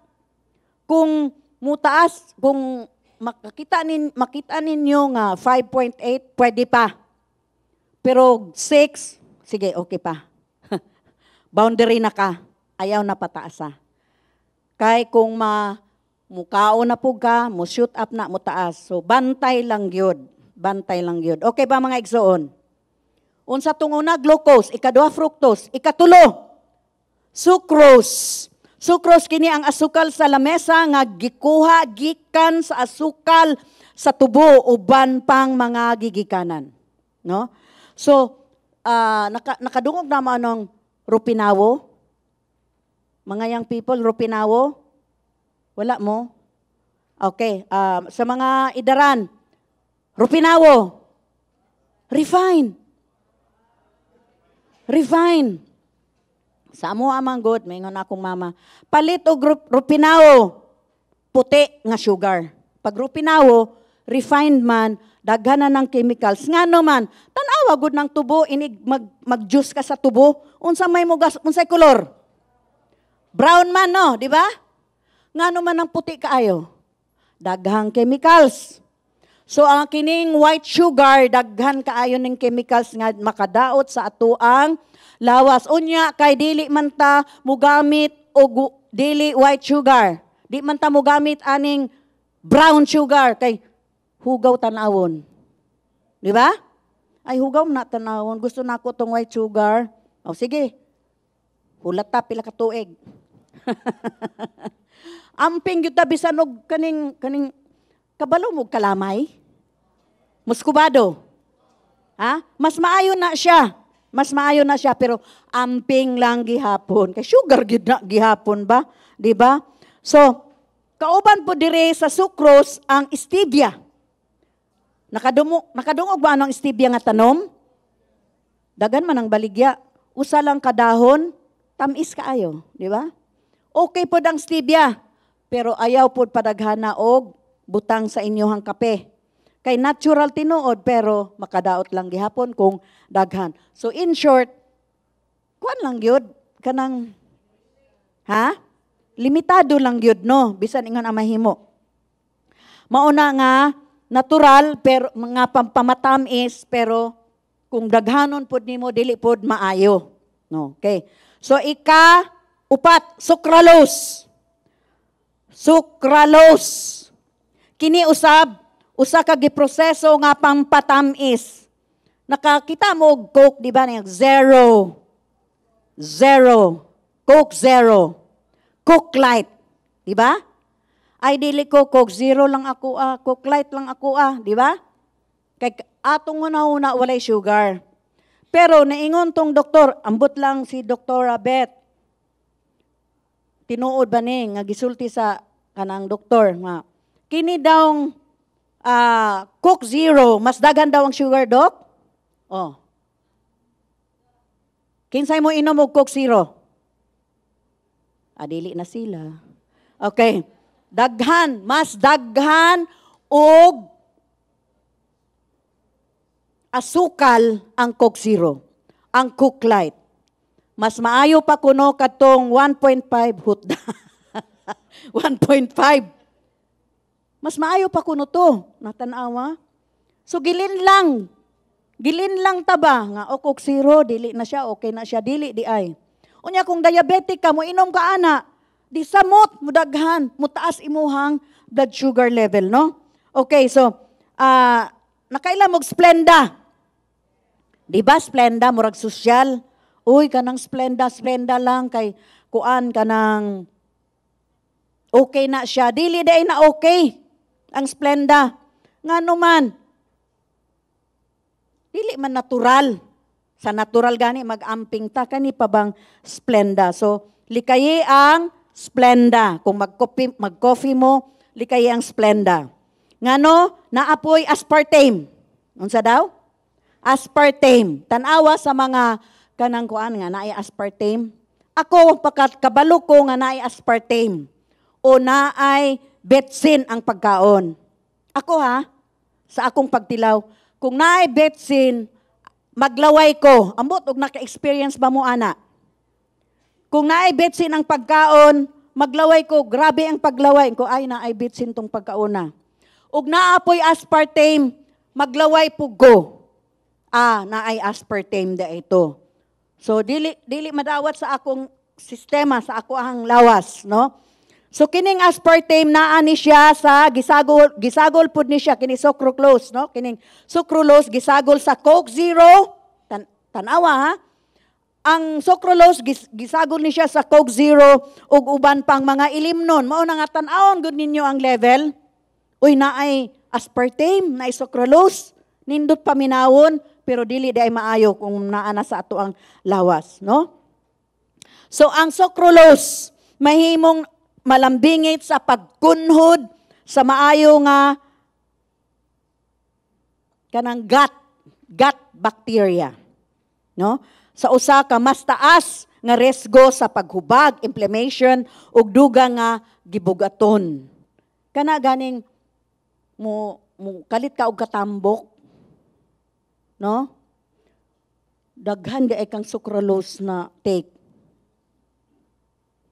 Kung mutaas, kung makita ninyo nga 5.8, pwede pa. Pero 6, sige, okay pa. Boundary na ka, ayaw na pataasa. Kay kung mukao na po ka, mo shoot up na mo taas. So, bantay lang yun. Bantay lang yun. Okay ba mga igsoon? Unsa tong una, glucose. Ikaduha, fructose. Ikatulo, sucrose. Sucrose kini ang asukal sa lamesa nga gikuha gikan sa asukal sa tubo uban pang mga gigikanan. No? So, nakadungog naman ng Rupinawo. Mga young people, Rupinawo? Wala mo? Okay. Sa mga idaran, Rupinawo. Refine. Sa amo amang good, mayingon akong mama. Palit og Rupinawo, puti nga sugar. Pag Rupinawo, refined man, daghan na ng chemicals. Nga naman, tanawa gud ng tubo, inig mag-juice ka sa tubo. Unsa may mugas, unsay kolor? Brown man, no? Di ba? Nga naman ang puti kaayo. Daghang chemicals. So, ang kining white sugar, daghan kaayo ng chemicals nga makadaot sa atuang lawas. Unya, kay dili man ta mugamit o dili white sugar. Di man ta mugamit aning brown sugar. Kay hugaw tanawon. Di ba? Ay, hugaw na tanawon. Gusto na ako tong white sugar. O, sige. Hulat ta, pila ka tuig. Amping yun bisan og kaning kabalo mo kalamay. Muskubado. Ha? Mas maayo na siya. Pero amping lang gihapon. Kay sugar gihapon ba? Di ba? So, kauban po dire sa sucrose ang stevia. Nakadungog ba ang stevia nga tanom? Dagan man ang baligya. Usa lang kadahon, tamis kaayo, di ba? Okay po ang stevia, pero ayaw po padaghana og butang sa inyohang kape. Kay natural tinuod, pero makadaot lang gihapon kung daghan. So in short, kuan lang yun, kanang, limitado lang yun, no? Bisan ingon ang mahimo. Mauna nga, natural, pero mga pampamatamis, pero kung daghanon pod nimo dili pod maayo. No, okay. So upat, sucralose. Kini usa ka giproseso nga pampatamis. Nakakita mo og Coke, di ba? Zero. Coke Zero. Coke Light, di ba? Ay dili ko Coke Zero lang ako Coke Light lang ako di ba? Kay atong una walay sugar. Pero naingon tong doktor, ambot lang si Dr. Beth. Tinuod ba ni nga gisulti sa kanang doktor nga kini daw Coke Zero, mas dagan daw ang sugar, dok? Oh. Kinsay mo inom og Coke Zero? Dili na sila. Okay. Mas daghan og asukal ang Coke Zero, ang Coke Light. Mas maayo pa kuno katong 1.5 hutda. 1.5. Mas maayo pa kuno to, natanawa. So gilin lang taba nga o Coke Zero, dili na siya, okay na siya, dili di ay. Unya kung diabetic ka mo inom ka ana, di samot mudaghan, mutaas imuhang blood sugar level, no? Okay, so nakailan mog Splenda. Di ba Splenda murag sosyal? Uy, kanang Splenda lang kay kuan kanang okay na siya. Dili day na okay ang Splenda. Ngano man? Dili man natural. Sa natural gani mag-amping ta kani pa bang Splenda. So likayi ang Splenda. Kung mag-coffee mo, likayi ang Splenda. Ngano naapoy aspartame. Unsa daw? Aspartame. Tanawa sa mga kanang kuan nga naay aspartame. Ako kabalo ko nga naay aspartame o naay betsin ang pagkaon. Ako sa akong pagtilaw, kung naay betsin, maglaway ko. Ambot og naka-experience ba mo ana? Kung naay betsin ang pagkaon, maglaway ko, grabe ang paglaway ko, ay naay betsin tong pagkauna. Ug naapoy aspartame, maglaway po go. Naay aspartame da ito. So dili madawat sa akong sistema, sa ako ang lawas, no? So kining aspartame naa ni siya sa gisagol pud ni siya kini sucralose, no? Kining sucralose gisagol sa Coke Zero. Tanawa Ang sucralose gisagol ni siya sa Coke Zero ug uban pang mga ilimnon. Mao na nga tan-awon gud ninyo ang level. Uy naay aspartame, naay sucralose, nindot paminawon pero dili day maayo kung naa na sa ato ang lawas, no? So ang sucralose mahimong malambingit sa pagkunhod sa maayo nga kanang gut bacteria, no? Sa usa ka mas taas nga resgo sa paghubag, inflammation ug dugang nga gibugaton. Kana ganing mo kalit ka og katambok, no? Daghan di ay kang sucralose na take.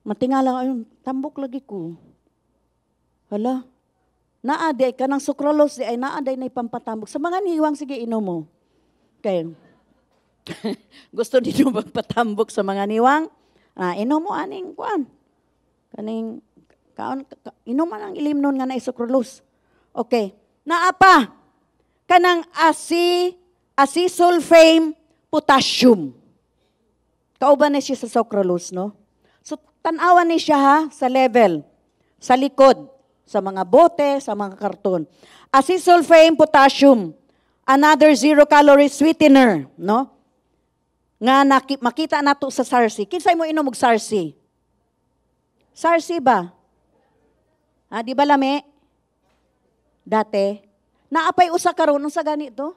Matingala ayun, tambok lagi ko. Hala, naa di ay kanang sucralose di ay naa day na pampatambok. Sa mga niwang sige inom mo. Okay. Gusto ninyo magpatambok sa mga niwang? Inom mo aning kuan. Kaning inom man ang ilimnon nga na sucralose. Okay. Naa pa kanang acesulfame potassium. Kauban na siya sa sucralose, no? So tan-awan ni siya sa level sa likod sa mga bote, sa mga karton. Acesulfame potassium, another zero-calorie sweetener, no? Nga makita nato sa Sarsi. Kinsay mo inom og Sarsi? Sarsi ba? Di ba lami? Dati. Naapay usa karon sa ganito?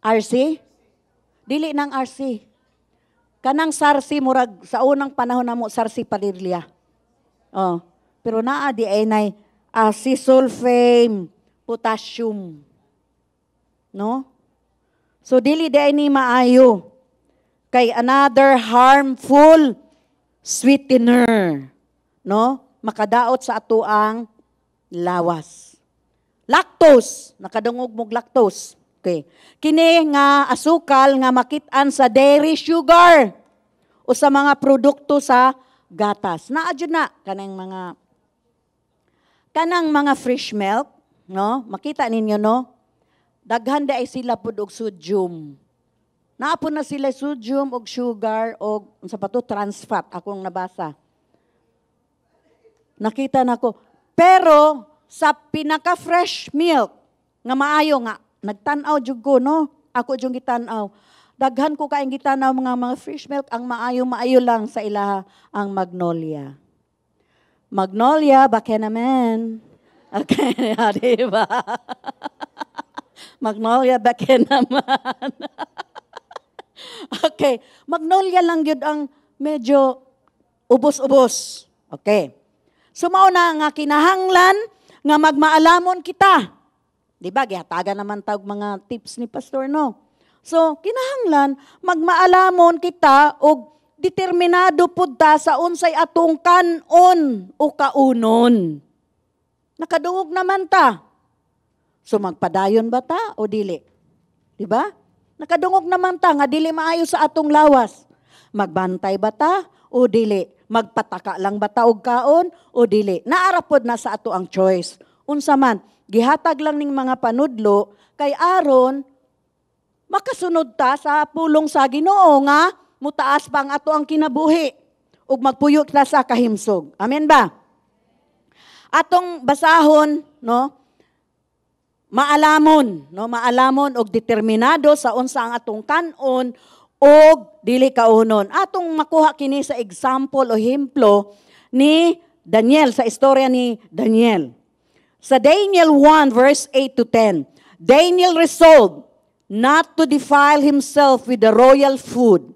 RC? Dili nang RC. Kanang Sarsi murag sa unang panahon namo Sarsi Palirlia. Pero naa di ay nay acesulfame potassium. No? So dili di ay ni maayo kay another harmful sweetener, no? Makadaot sa ato ang lawas. Lactose, nakadungog mo lactose. Okay. Kini nga asukal nga makit-an sa dairy sugar o sa mga produkto sa gatas. Naa jud na kanang mga fresh milk, no? Makita ninyo, no? Daghan ay sila pud og sodium. Naapon na sila sodium og sugar og unsa pa to trans fat akong nabasa. Nakita nako. Pero sa pinaka fresh milk nga maayo nga nagtan-aw jud ko, no? Ako jud gitan-aw. Daghan ko kaayong gitanaw mga fresh milk ang maayo lang sa ilaha ang Magnolia. Magnolia baka naman. Okay, di ba? Magnolia baka naman. Okay, Magnolia lang yun ang medyo ubos-ubos. Okay. So mao na nga kinahanglan nga magmaalamon kita. Di ba? Gihatagan naman tawag mga tips ni Pastor, no? So, kinahanglan magmaalamon kita og determinado pud ta sa unsay atong kanon o kaunon. Nakadungog naman ta. So magpadayon ba ta o dili? Di ba? Nakadungog naman ta nga dili maayo sa atong lawas. Magbantay ba ta o dili? Magpataka lang ba ta og kaon o dili? Naarapod na sa ato ang choice. Unsa man, gihatag lang ning mga panudlo kay aron makasunod ta sa pulong sa Ginoo nga mutaas pa ang ato ang kinabuhi ug magpuyo ta sa kahimsog. Amen ba? Atong basahon, no? Maalamon og determinado sa unsa ang atong kanon og dili kaunon. Atong makuha kini sa example o hemplo ni Daniel, sa istorya ni Daniel. Sa Daniel 1 verse 8 to 10, Daniel resolved not to defile himself with the royal food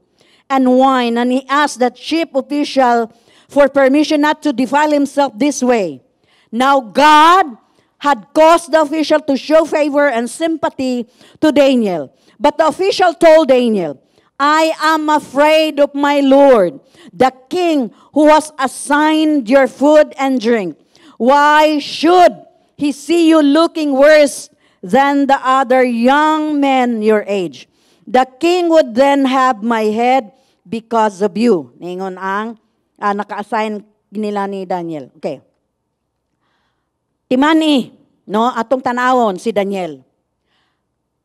and wine, and he asked the chief official for permission not to defile himself this way. Now God had caused the official to show favor and sympathy to Daniel. But the official told Daniel, I am afraid of my Lord, the king who has assigned your food and drink. Why should he see you looking worse than the other young men your age? The king would then have my head because of you. Ningon ang naka-assign nila ni Daniel. Okay. Timani, no, atong tanawon si Daniel.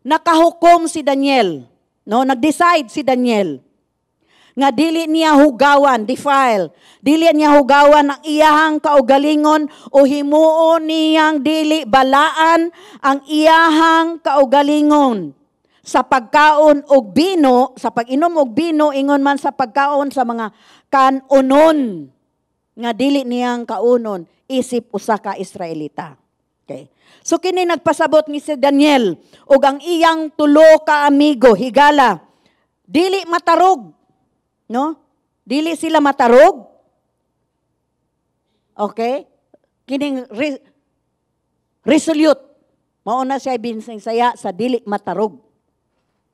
Nakahukom si Daniel, no, nag-decide si Daniel nga dili niya hugawan, defile, dili niya hugawan ang iyahang kaugalingon o himuon niyang dili balaan ang iyahang kaugalingon sa pagkaon og bino, sa pag-inom og bino, ingon man sa pagkaon sa mga kanunon nga dili niyang kaunon isip usa ka Israelita. Okay. So kini nagpasabot ni si Daniel ug ang iyang tulo ka amigo higala dili matarog, no? Dili sila matarog. Okay? Kining resolute. Mao na siya binsay saya sa dili matarog.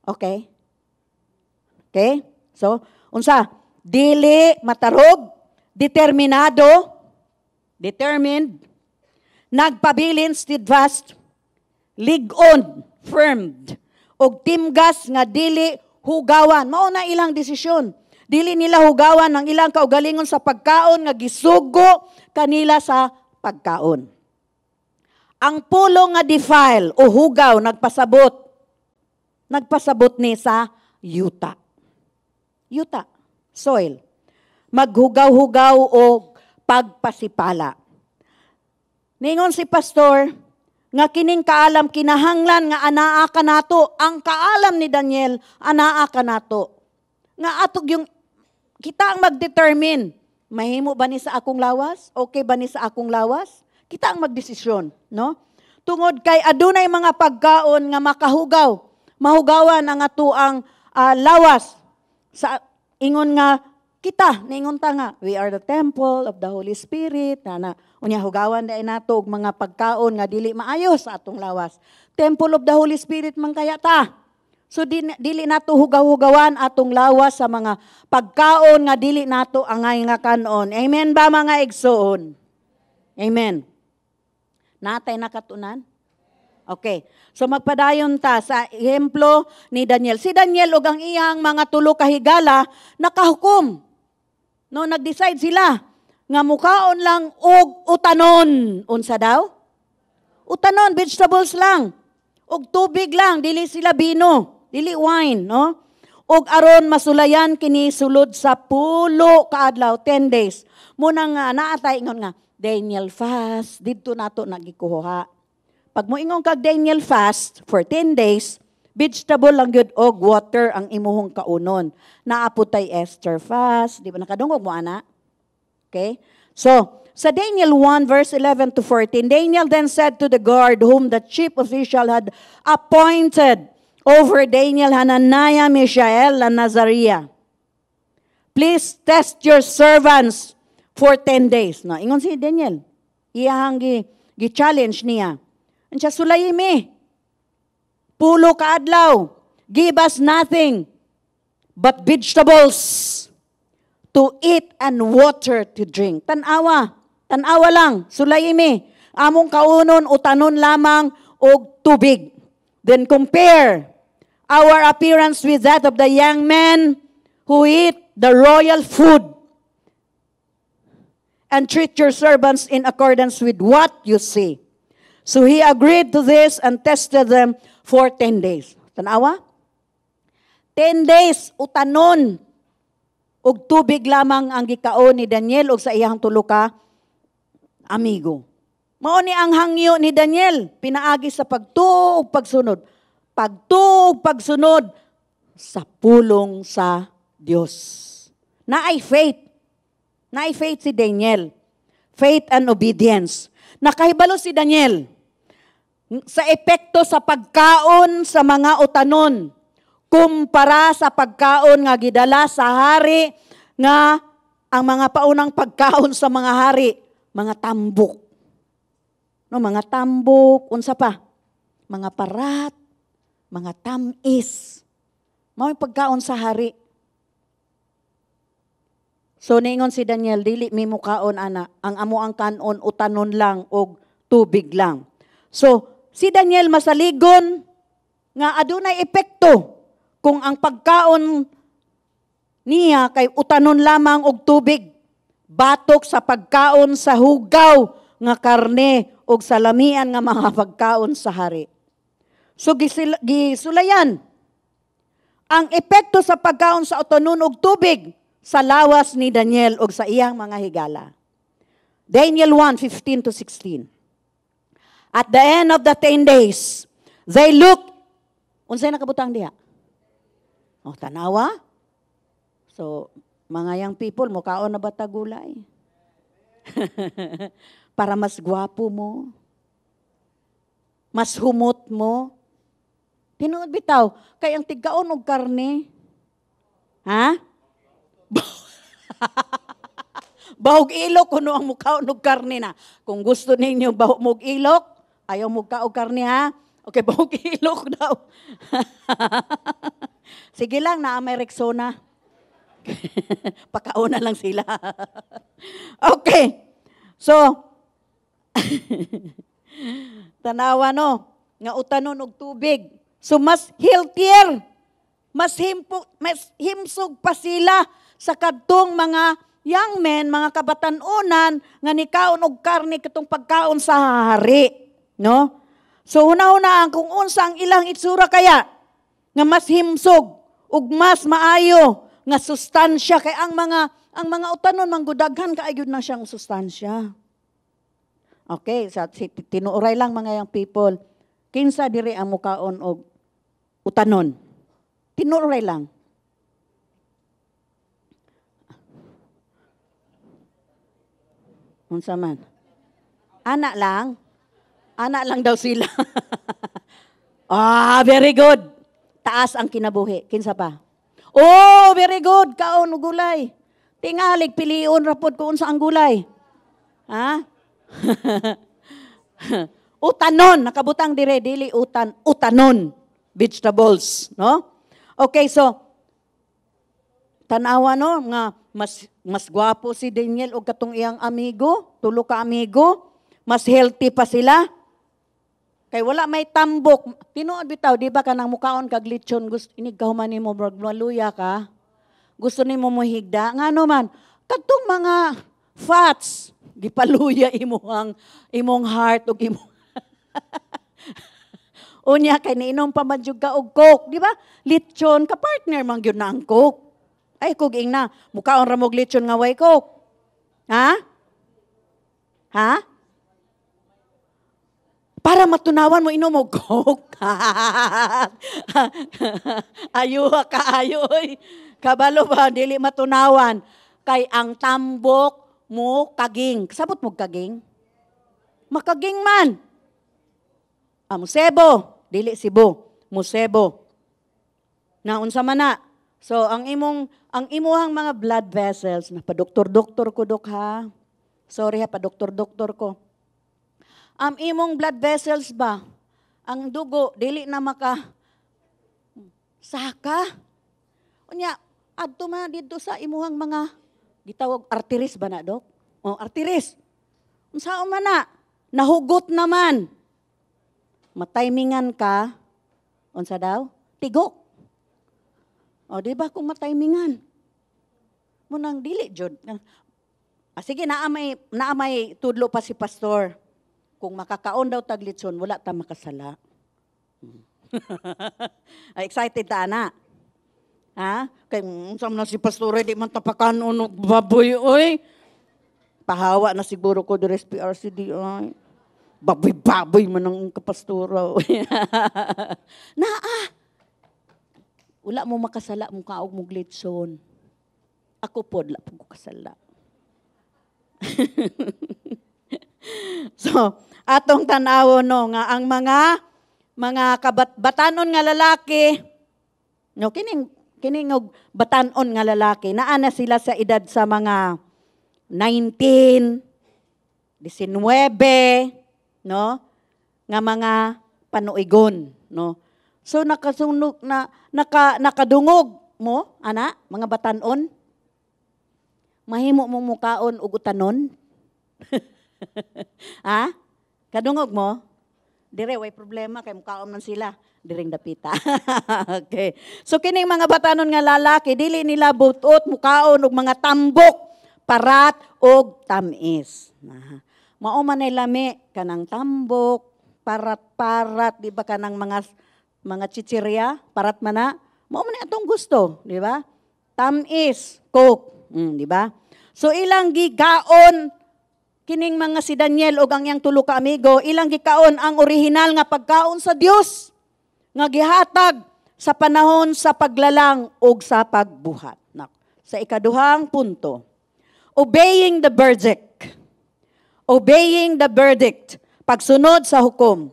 Okay? Okay? So, unsa? Dili matarog, determined, nagpabilin, steadfast, ligon, firmed, og timgas nga dili hugawan. Mao na ilang desisyon. Dili nila hugawan ang ilang kaugalingon sa pagkaon nga gisugo kanila sa pagkaon. Ang pulo nga defile o hugaw nagpasabot ni sa yuta. Yuta, soil. Maghugaw-hugaw o pagpasipala. Ningon si pastor, nga kining kaalam kinahanglan nga anaa ka nato. Ang kaalam ni Daniel, anaa ka nato. Nga atog yung, kita ang mag-determine, mahimo ba ni sa akong lawas? Okay ba ni sa akong lawas? Kita ang magdesisyon, no? Tungod kay adunay mga pagkaon nga makahugaw, mahugawan ang ato ang lawas. Sa ingon nga, kita, ningon ta nga, we are the temple of the Holy Spirit, unya hugawan dahil nato og mga pagkaon nga dili maayo sa atong lawas. Temple of the Holy Spirit man kaya ta. So dili nato hugaw-hugawan atong lawas sa mga pagkaon nga dili nato angay nga kanon. Amen ba mga igsoon? Amen. Natay nakatunan? Okay. So magpadayon ta sa ehemplo ni Daniel. Si Daniel ug ang iyang mga tulo ka higala nakahukom. No, nag-decide sila nga mukaon lang og utanon. Unsa daw? Utanon, vegetables lang. Og tubig lang, dili sila bino, dili wine, no? Og aron masulayan kini sulod sa pulo ka adlaw, 10 days. Muna nga naatay ingon nga Daniel fast, didto nato nagikuha. Pag mo ingon kag Daniel fast for 10 days, vegetable lang gyud og water ang imuhong kaunon. Naaputay Esther fast, di ba nakadungog mo ana? Okay? So, sa Daniel 1 verse 11 to 14, Daniel then said to the guard whom the chief official had appointed over Daniel, Hananiah, Mishael, and Nazariah, please test your servants for 10 days. No, ingon si Daniel, iyahang gi-challenge niya. Ansa sulayimi, pulo ka adlaw, give us nothing but vegetables to eat and water to drink. Tanawa lang, sulayimi. Among kaunon utanon lamang og tubig. Then compare our appearance with that of the young men who eat the royal food, and treat your servants in accordance with what you see. So he agreed to this and tested them for 10 days. Tanawa? 10 days, utanon. Og tubig lamang ang gikaon ni Daniel og sa iyang tulo ka amigo. Mao ni ang hangyo ni Daniel, pinaagi sa pagtuog pagsunod. Pagtuog pagsunod sa pulong sa Dios. Naay faith. Naay faith si Daniel. faith and obedience. Nakahibalo si Daniel sa epekto sa pagkaon sa mga utanon kumpara sa pagkaon nga gidala sa hari nga ang mga paunang pagkaon sa mga hari, mga tambok. No, mga tambok, unsa pa? Mga parat, mga tamis. Mao pagkaon sa hari. So ningon si Daniel, dili mi mukaon ana, ang amo ang kanon utanon lang og tubig lang. So si Daniel masaligon nga adunay epekto kung ang pagkaon niya kay utanon lamang og tubig, batok sa pagkaon sa hugaw nga karne og salamian nga mga pagkaon sa hari. So gisulayan ang epekto sa pagkaon sa utanon og tubig sa lawas ni Daniel og sa iyang mga higala. Daniel 1:15-16. At the end of the 10 days, they look, unsay nakabutang diha? O, tanawa. So, mga young people, mukaon na ba tagulay? Para mas gwapo mo. Mas humot mo. Tinuod bitaw, kay ang tigkaon og karne. Ha? Bahog ilok, kuno ang mukaon og karne na. Kung gusto ninyo bahog mog ilok, ayaw mukaon og karne ha? Okay, bahog ilok daw. Sige lang, na may Rexona. Pakauna lang sila. Okay. So, tanawa no, nga utanon og tubig. So, mas healthier. Mas himsog pa sila sa kadtong mga young men, mga kabatanunan, nga nikaon og karne katong pagkaon sa hari. No? So, huna-hunaan kung unsa ang ilang itsura kaya, nga mas himsog, ug mas maayo, nga sustansya, kay ang mga utanon, manggudaghan kaayod na siyang sustansya. Okay, sa tinuoray lang mga young people, kinsa diri ang mukaon og utanon. Tinuoray lang. Unsa man? Anak lang. Anak lang daw sila. Very good. Taas ang kinabuhi. Kinsa pa? Oh, very good. Kaon og gulay. Tingalig piliun rapod ko unsa ang gulay. Ha? Utanon, nakabutang dire dili utanon, vegetables, no? Okay, so tanawa no nga mas gwapo si Daniel og katong iyang amigo, tulo ka amigo, mas healthy pa sila. Kay wala may tambok. Tinuod bitaw, di ba kanang mukaon kag lechon, gusto inigahuman nimo brog maluya ka. Gusto nimo mohigda ngano man katong mga fats gipaluya imong heart ug imong unya kay niinom pa man jud ka og coke, di ba? Lechon ka partner man gyud na ang coke. Ay kuging na, mukaon ra mog lechon nga way coke. Ha? Ha? Para matunawan mo inom og coke. Ayuha ka ayoy. Kabalo ba dili matunawan kay ang tambok mo kaging. Sabot mo kaging? Makaging man. Musebo, dili Cebu, musebo. Na unsa man na. So ang imuhang mga blood vessels na padoktor-doktor ko dok ha. Sorry ha, padoktor-doktor ko. Ang imong blood vessels ba, ang dugo dili na maka saka. Unya adto man didto sa imuhang mga gitawag arteries ba na dok? O arteries. Unsa man na? Nahugot naman. Matimingan ka, unsa daw? Tigok. O, di ba kung matimingan? Munang dili, jud. Sige, naamay tudlo pa si pastor. Kung makakaon daw taglitson, wala ta makasala. Excited ta, ana? Ha? Kay, unsam na si pastor, di man tapakanon og baboy, oy. Pahawa na siguro ko di PRCD, oy. Baboy-baboy man ang kapastura. Wala mo makasala mo kaog mo glitson. Ako po, wala po ko kasala. So, atong tanawo no nga ang mga batanon nga lalaki no kining og batanon nga lalaki naa na sila sa edad sa mga 19, 19 no nga mga panuigon no. So nakasunog nakadungog mo ana mga batanon mahimo mo mukaon og utanon. Ha? Kadungog mo? Dire, way problema, kay mukaon man sila. Diring dapita. Okay. So, kining mga batanon nga lalaki, dili nila butot, mukaon, og mga tambok, parat, og tamis. Mao man ay lami, kanang tambok, parat-parat, di ba, kanang mga chichirya, parat man na. Mao man ay atong gusto, di ba? Tamis, coke, di ba? So, ilang gigaon, kining mga si Daniel o ang yang tulo ka amigo, ilang gikaon ang orihinal nga pagkaon sa Dios nga gihatag sa panahon sa paglalang o sa pagbuhat. Sa ikaduhang punto, obeying the verdict. Obeying the verdict. Pagsunod sa hukom.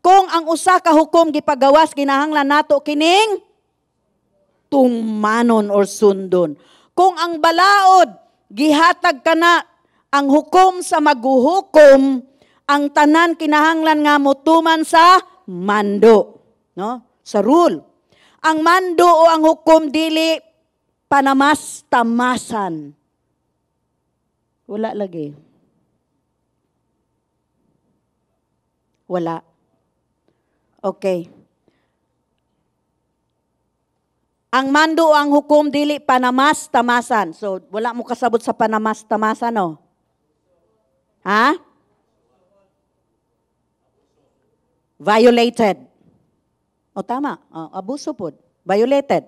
Kung ang usa ka hukom gipagawas, kinahanglan nato kining tumanon or sundon. Kung ang balaod gihatag kana ang hukom sa maghuhukom, ang tanan kinahanglan nga motuman sa mando, no? Sa rule. Ang mando o ang hukom dili panamas-tamasan. Wala lagi. Wala. Okay. Ang mando o ang hukom dili panamas-tamasan. So, wala mo kasabot sa panamas-tamasan, no? Ha? Violated. O tama, abuso po. Violated.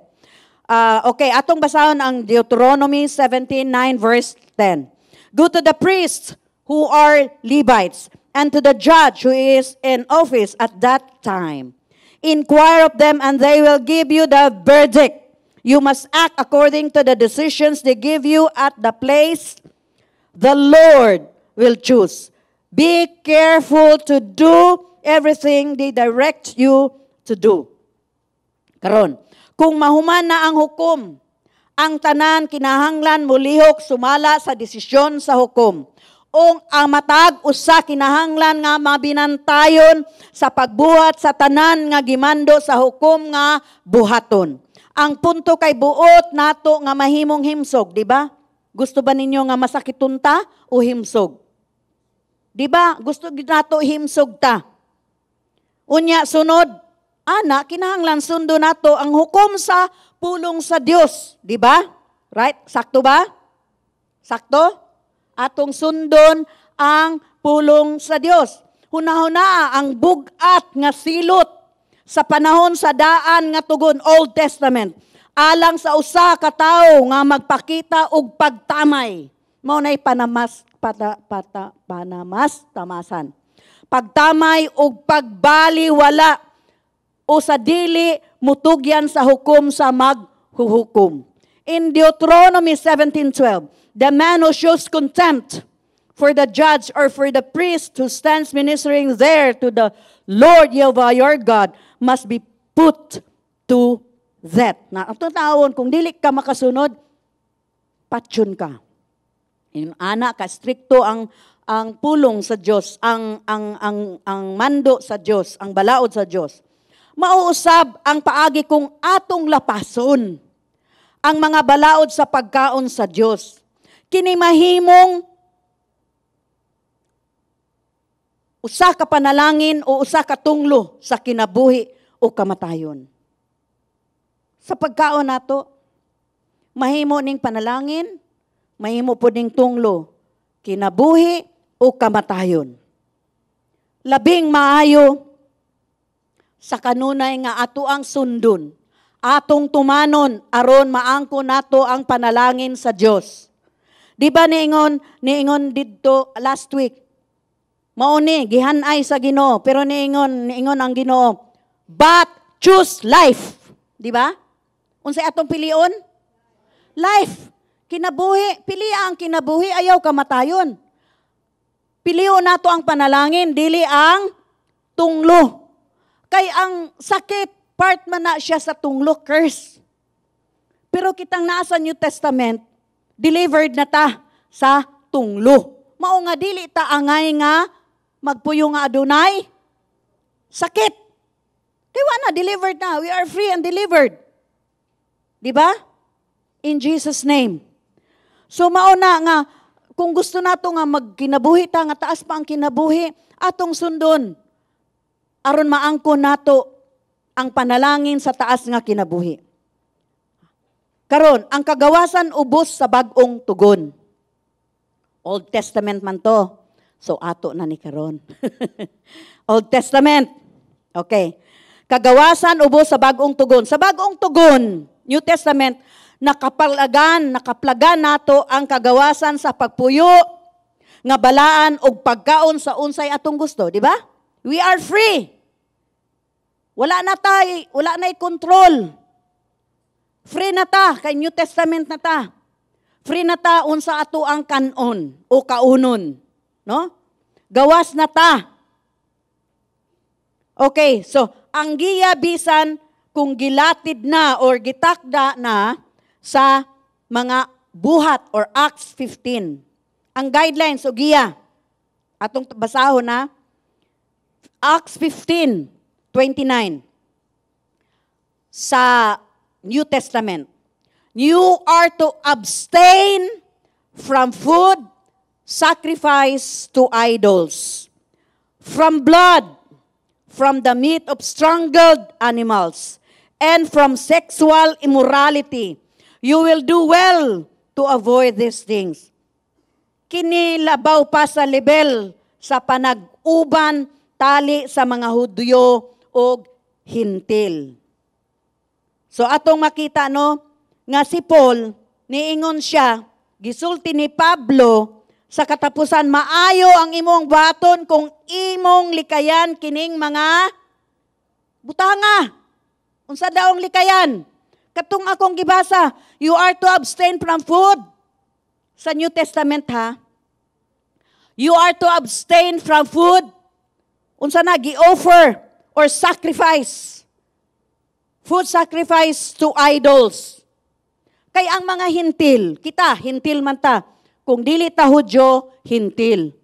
Okay, atong basahon ang Deuteronomy 17:9 verse 10. Go to the priests who are Levites and to the judge who is in office at that time. Inquire of them and they will give you the verdict. You must act according to the decisions they give you at the place the Lord will choose. Be careful to do everything they direct you to do. Karon, kung mahuman na ang hukom, ang tanan kinahanglan mulihok sumala sa desisyon sa hukom. O ang matag usa kinahanglan nga mabinantayon sa pagbuhat sa tanan nga gimando sa hukom nga buhaton. Ang punto kay buot nato nga mahimong himsog, di ba? Gusto ba ninyo nga masakit tunta o himsog? Di ba? Gusto nato himsog ta. Unya, sunod, ana, kinahanglan sundo nato ang hukom sa pulong sa Dios. Di ba? Right? Sakto ba? Sakto? Atong sundon ang pulong sa Dios. Hunahuna ang bugat nga silot sa panahon sa daan nga tugon Old Testament. Alang sa usa ka tawo nga magpakita og pagtamay. Mao nay panamas-tamasan. Pagtamay og pagbaliwala o sa dili mutugyan sa hukom sa maghuhukom. In Deuteronomy 17:12, the man who shows contempt for the judge or for the priest who stands ministering there to the Lord Jehovah your God must be put to death. Na atong taon kung dili ka makasunod, patyon ka. Ana ka strikto ang pulong sa Dios, ang mando sa Dios, ang balaod sa Dios. Mauusab ang paagi kung atong lapason ang mga balaod sa pagkaon sa Dios. Kini mahimong usa ka panalangin o usa ka tunglo sa kinabuhi o kamatayon. Sa pagkaon nato, mahimo ning panalangin, mahimo po ning tunglo, kinabuhi o kamatayon. Labing maayo sa kanunay nga ato ang sundon, atong tumanon aron maangko nato ang panalangin sa Dios. Di ba niingon didto last week, mauni, gihanay sa Ginoo, pero niingon ang Ginoo, but choose life. Di ba? Unsay atong pilion? Life. Kinabuhi. Pili ang kinabuhi, ayaw kamatayon. piliyo nato ang panalangin, dili ang tunglo. Kay ang sakit, part man na siya sa tunglo, curse. Pero kitang naa sa New Testament, delivered na ta sa tunglo. Mao nga dili ta angay nga magpuyo nga adunay sakit. Kaya na, delivered na. We are free and delivered. Di ba? In Jesus' name. So mauna nga, kung gusto nato nga magkinabuhi ta, nga taas pa ang kinabuhi, atong sundon. Aron maangko nato ang panalangin sa taas nga kinabuhi. Karon, ang kagawasan ubos sa bag-ong tugon. Old Testament man to. So ato na ni karon. Old Testament. Okay. Kagawasan ubos sa bag-ong tugon. Sa bag-ong tugon, New Testament, nakaplagan nato ang kagawasan sa pagpuyo, nga balaan og pagkaon sa unsay atong gusto, di ba? We are free. Wala na control. Free na ta, kay New Testament na ta. Free na ta unsa ato ang kanon o kaunon, no? Gawas na ta. Okay, so ang giya bisan kung gilatid na or gitakda na sa mga buhat or Acts 15. Ang guidelines o giya, atong basahon na, Acts 15:29 sa New Testament. You are to abstain from food sacrificed to idols, from blood, from the meat of strangled animals, and from sexual immorality. You will do well to avoid these things. Kinilabaw pa sa level sa panag-uban tali sa mga Hudyo o Hintil. So atong makita no, nga si Paul, niingon siya, gisulti ni Pablo, sa katapusan, maayo ang imong baton kung imong likayan kining mga butanga. Unsa daong likayan? Katong akong gibasa, you are to abstain from food. Sa New Testament ha, you are to abstain from food. Unsa na, gi-offer or sacrifice. Food sacrifice to idols. Kay ang mga hintil, kita, hintil man ta. Kung dili ta Hudyo, hintil.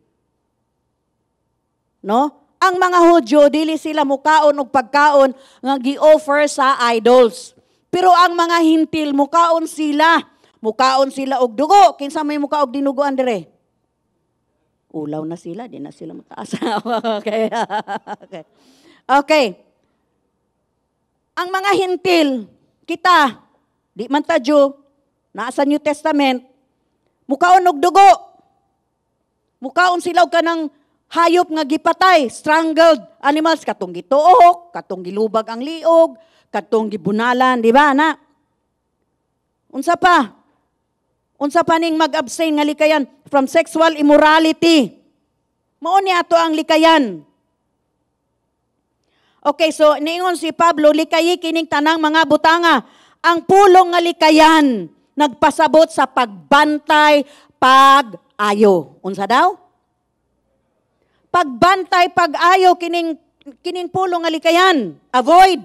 No? Ang mga Hudyo, dili sila mukaon og pagkaon nga gi-offer sa idols. Pero ang mga hintil, mukaon sila. Mukaon sila og dugo. Kinsa may muka og dinuguan dire? Ulaw na sila, di na sila mataas. Okay. Okay. Okay. Ang mga hintil, kita, di man ta Jew, naa sa New Testament, mukaon og dugo. Mukaon sila og kanang hayop nga gipatay, strangled animals, katong gituok, katong gilubag ang liog, katong gibunalan, di ba na? Unsa pa? Unsa pa ning mag-abstain nga likayan from sexual immorality. Mao ni ato ang likayan. Okay, so niingon si Pablo, likayi kining tanang mga butanga. Ang pulong nga likayan, nagpasabot sa pagbantay, pag-ayo. Unsa daw? Pagbantay, pag-ayo, kining pulong nga likayan. Avoid.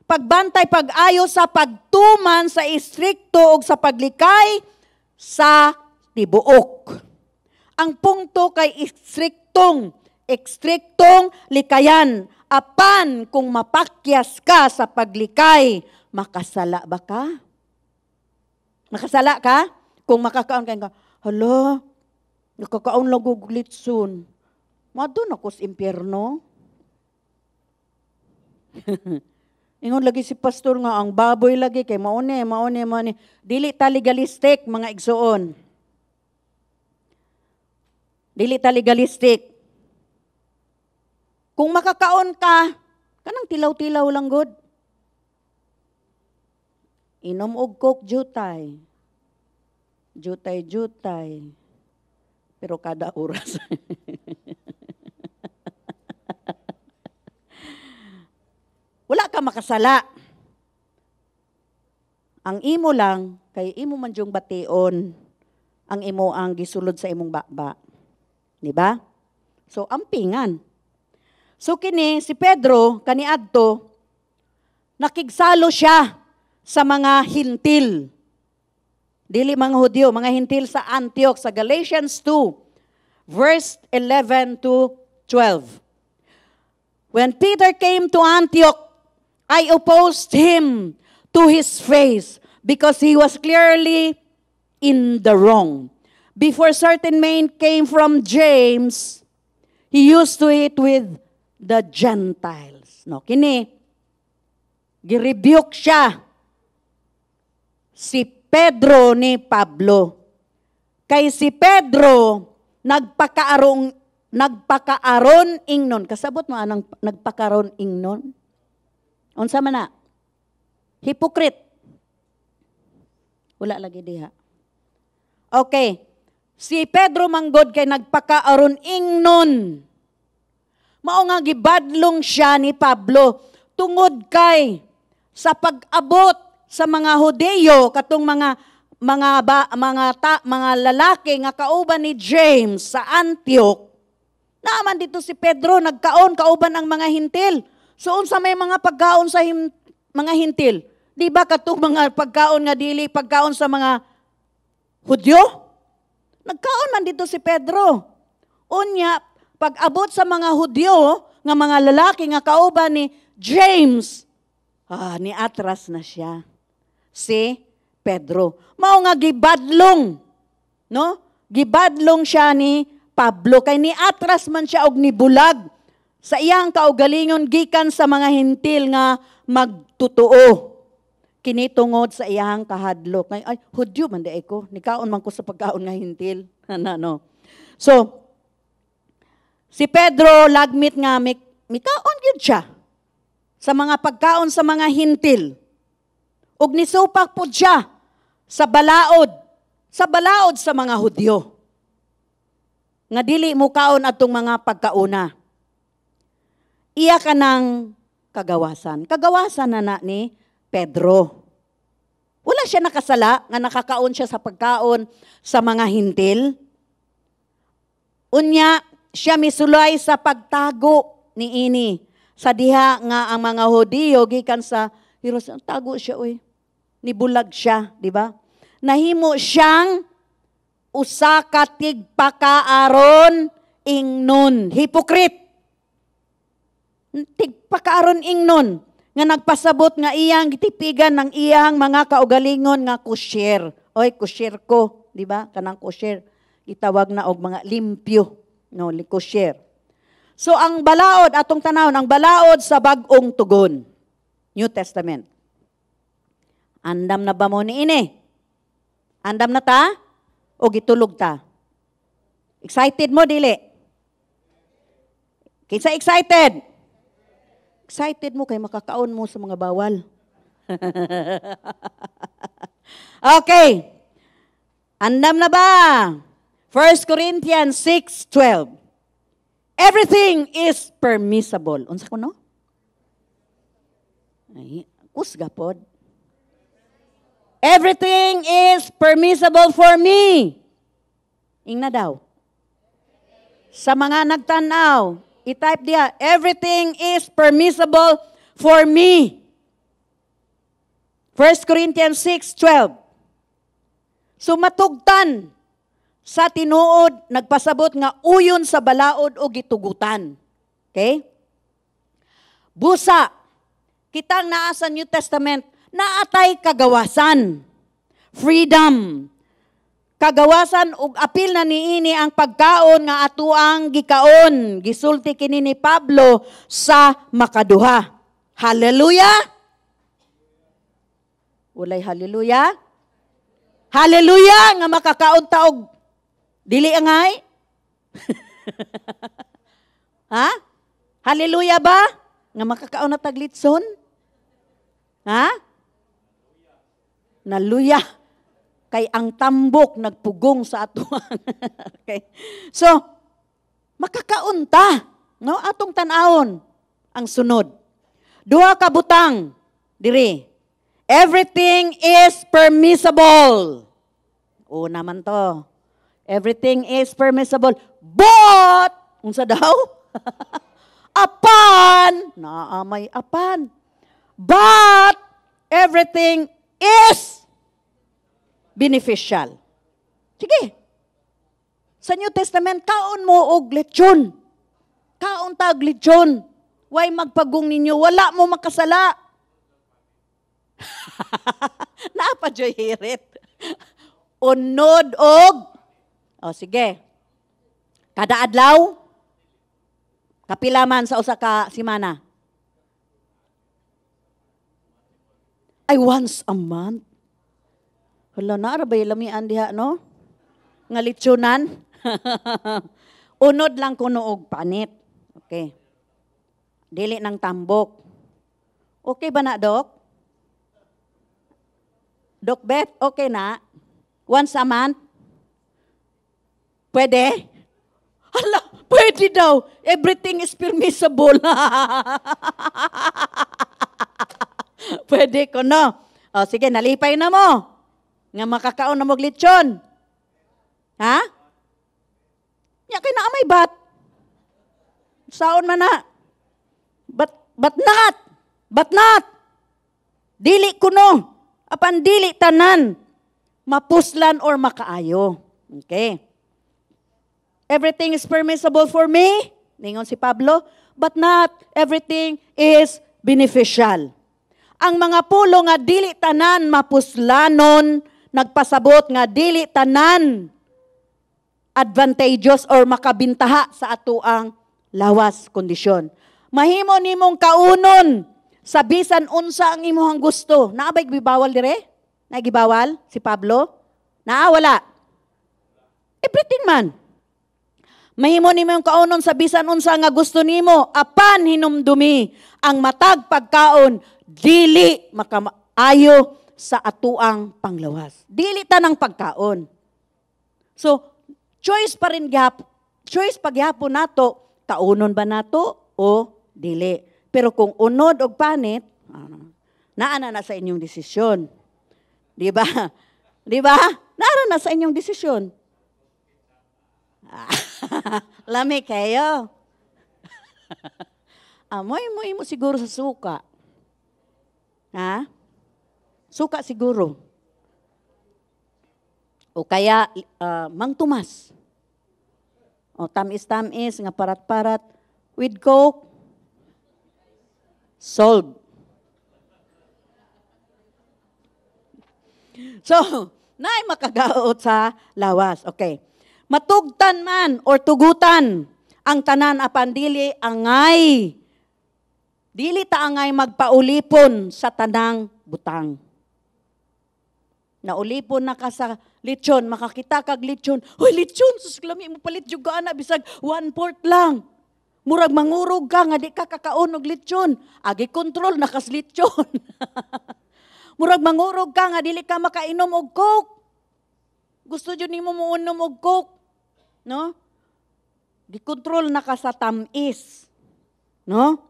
Pagbantay, pag-ayo sa pagtuman sa istrikto o sa paglikay sa tibuok. Ang punkto kay ekstriktong likayan. Apan kung mapakyas ka sa paglikay, makasala ba ka? Makasala ka? Kung makakaon ka, hala, nakakaon lang guglitson. Madun ako sa impyerno. Ingon lagi si pastor nga, ang baboy lagi, kay mauni. Dili ta legalistic, mga igsoon. Dili ta legalistic. Kung makakaon ka, kanang tilaw-tilaw lang good. Inom og coke, jutay. Jutay. Pero kada oras. Wala ka makasala. Ang imo lang, kay imo man diyong bation, ang imo ang gisulod sa imong bakba. Di ba? So, ampingan. So, kini, si Pedro, kaniadto, nakigsalo siya sa mga hintil. Dili mga Hudyo, mga hintil sa Antioch, sa Galatians 2, verse 11 to 12. When Peter came to Antioch, I opposed him to his face because he was clearly in the wrong. Before certain men came from James, he used to eat with the Gentiles. No, kini, girebuke siya si Pedro ni Pablo. Kay si Pedro, nagpakaaron ingnon. Kasabot mo anang nagpakaron ingnon? Unsa man na? Hypocrite. Wala lagi diha. Okay. Si Pedro manggod kay nagpakaaron ingnon. Mao nga gibadlong siya ni Pablo tungod kay sa pag-abot sa mga Hudeyo katong mga lalaki nga kauban ni James sa Antioch. Naaman dito si Pedro nagkaon kauban ang mga hintil. So unsa may mga pagkaon sa mga hintil? Di ba katong mga pagkaon nga dili pagkaon sa mga Hudyo? Nagkaon man dito si Pedro. Unya, pag-abot sa mga Hudyo, nga mga lalaki nga kauban ni James, ni atras na siya. Si Pedro. Mao nga gibadlong, no? Gibadlong siya ni Pablo kay ni atras man siya og nibulag sa iyang kaugalingon gikan sa mga hintil nga magtutuo. Kinitungod sa iyang kahadlok. Ay, Hudyo man di ko. Nikaon man ko sa pagkaon nga hintil. No. So, si Pedro lagmit nga mikaon gyud siya sa mga pagkaon sa mga hintil. Ug nisupak pud siya sa balaod sa mga Hudyo. Nga dili mo kaon atong mga pagkauna. Iya ka ng kagawasan. Kagawasan na ni Pedro. Wala siya nakasala nga nakakaon siya sa pagkaon sa mga hintil. Unya, siya misulay sa pagtago ni ini. Sa diha nga ang mga Hudiyo gikan sa Jerusalem, tago siya oy. Nibulag siya, di ba? Nahimo siyang usa ka tigpakaaron ingnon. Hypocrite. Tigpakaaron ingnon nga nagpasabot nga iyang gitipigan ng iyang mga kaugalingon nga kusyer. Oy, kusyer ko, di ba? Kanang kusyer itawag na og mga limpyo, no, kusyer. So ang balaod atong tanawon, ang balaod sa bag-ong tugon. New Testament. Andam na ba mo ni ini? Andam na ta o gitulog ta? Excited mo dili? Kinsa excited? Excited mo kay makakaon mo sa mga bawal. Okay. Andam na ba? 1 Corinthians 6:12. Everything is permissible. Unsa ko no? Ay, usga pod. Everything is permissible for me. Ingna daw. Sa mga nagtanaw, i-type diya, everything is permissible for me. 1 Corinthians 6:12. So matugtan sa tinuod, nagpasabot nga uyon sa balaod o gitugutan. Okay? Busa, kitang naa sa New Testament, naatay kagawasan. Freedom. Kagawasan ug apil na niini ang pagkaon nga atuang gikaon. Gisulti kini ni Pablo sa makaduha. Hallelujah! Ulay hallelujah? Hallelujah! Nga makakaon taog dili angay? Ha? Hallelujah ba? Nga makakaon na taglitson? Ha? Naluya. Kay ang tambok nagpugong sa atuan. Okay. So, makakaunta, no? Atong tanawon ang sunod. Duha ka butang diri. Everything is permissible. O naman to. Everything is permissible. But, unsa daw? Apan, naamay apan. But, everything is beneficial. Sige. Sa New Testament, kaon mo og lechon. Kaon tag lechon. Way magpagong ninyo, wala mo makasala. Naapa joy hirit. Unod og, sige. Kada adlaw, kapilaman sa usa ka semana. Ay, once a month. Hala na, arabay lamian diha, no? Nga litsunan. Unod lang kuno og panit. Okay. Dili ng tambok. Okay ba na, Dok? Dok Bet, okay na? Once a month? Pwede? Hala, pwede daw. Everything is permissible. Pwede ko, no? O, sige, nalipay na mo. Nga makakaon na mo lechon. Ha? Nya kay na may bat. Saon man na. But not. But not. Dili kuno. Apan dili tanan. Mapuslan or makaayo. Okay. Everything is permissible for me. Ningon si Pablo. But not everything is beneficial. Ang mga pulo nga dili tanan mapuslanon, nagpasabot nga dili tanan advantageous or makabintaha sa atuang lawas kondisyon. Mahimo nimong kaunon sa bisan unsa ang imong gusto. Naabay gibawal dire? Nagibawal si Pablo? Wala. Everything man. Mahimo nimong kaunon sa bisan unsa nga gusto nimo, apan hinumdumi ang matag pagkaon dili makamaayo sa atuang panglawas. Dili tanang pagkaon. So, choice pa rin choice pagyapon nato, kaunon ba nato o dili. Pero kung unod og panit, naana na sa inyong desisyon. Di ba? Di ba? Naana na sa inyong desisyon. Lami kayo. Amoy mo siguro sa suka. Ha? Suka siguro. O kaya, Mang Tomas. O tamis-tamis, nga parat-parat. With Coke. Solved. So, naay makagaot sa lawas. Okay. Matugtan man or tugutan ang tanan apan dili angay. Dili ta angay magpaulipon sa tanang butang. Naulipon na ka sa lechon, makakita kag lechon. Hoy, lechon, suslami mo palit juga na bisag 1/4 lang. Murag mangurog ka nga di ka kakaon og lechon. Agi kontrol nakas lechon. Murag mangurog ka nga dili ka makainom og Coke. Gusto jud nimo muunom og Coke, no? Gikontrol na ka sa tamis. No?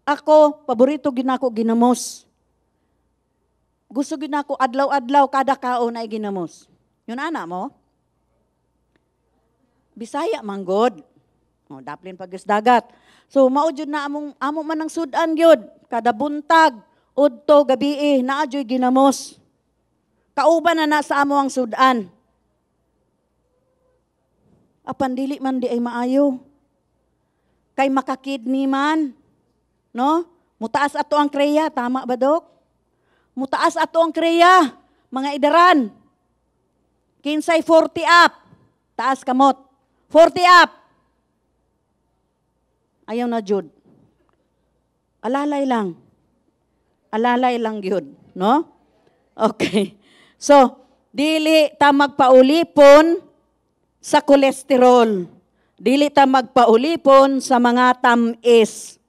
Ako, paborito ginako ginamos. Gusto ginako adlaw-adlaw kada kaon ay ginamos. Yun ana mo? Bisaya manggod. O, daplin pagis dagat. So, mao jud na amo man ang sudan gyud. Kada buntag, udto, gabi, naadyo'y ginamos. Kauban na sa amo ang sudan. Apan dili man di ay maayo. Kay makakidney man. No? Mutaas ato ang kreya. Tama ba, Dok? Mutaas ato ang kreya. Mga idaran. Kinsay 40 up. Taas kamot. 40 up. Ayaw na, Jude. Alalay lang. Alalay lang, yun. No? Okay. So, dili ta magpaulipon sa kolesterol. Dili ta magpaulipon sa mga tamis.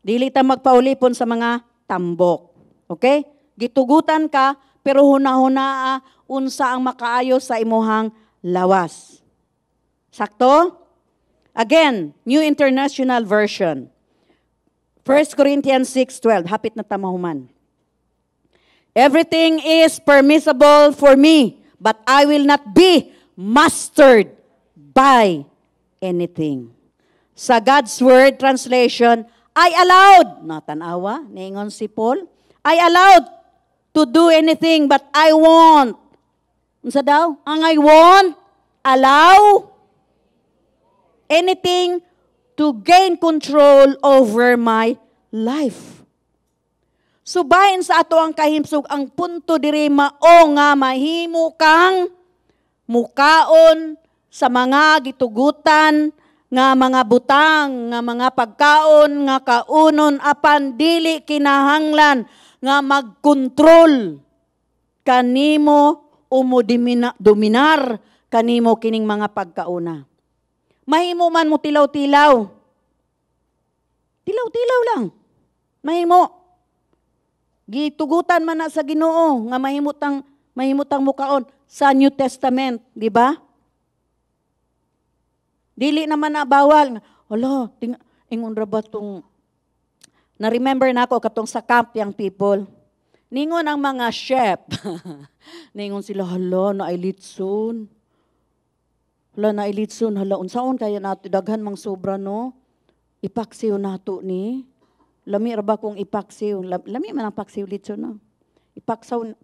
Dili ta magpaulipon sa mga tambok. Okay? Gitugutan ka, pero huna-huna unsa ang makaayo sa imuhang lawas. Sakto? Again, New International Version. 1 Corinthians 6:12. Hapit na tamahuman. Everything is permissible for me, but I will not be mastered by anything. Sa God's Word translation, I allowed, natanawa, ningon si Paul, I allowed to do anything but I won't. Unsa daw? Ang I won't allow anything to gain control over my life. Subahin sa ato ang kahimsog, ang punto diri mao nga mahimo kang mukaon sa mga gitugutan nga mga butang, nga mga pagkaon, nga kaunon apan dili kinahanglan nga magkontrol kanimo dominar kanimo kining mga pagkauna. Mahimo man mo tilaw-tilaw. Tilaw-tilaw lang. Mahimo. Gitugutan man na sa Ginoo nga mahimutang mukaon sa New Testament, di ba? Dili naman na bawal. Hala, ingon ra ba tong na-remember na ako katong sa camp young people. Ningon ang mga chef. Ningon sila, hala, nailitson. Hala, nailitson. Hala, unsaon kaya nato daghan mang sobra, no? Ipaksiw nato ni. Lami ra ba kung ipaksiw? Lami man ang paksiw litson, no?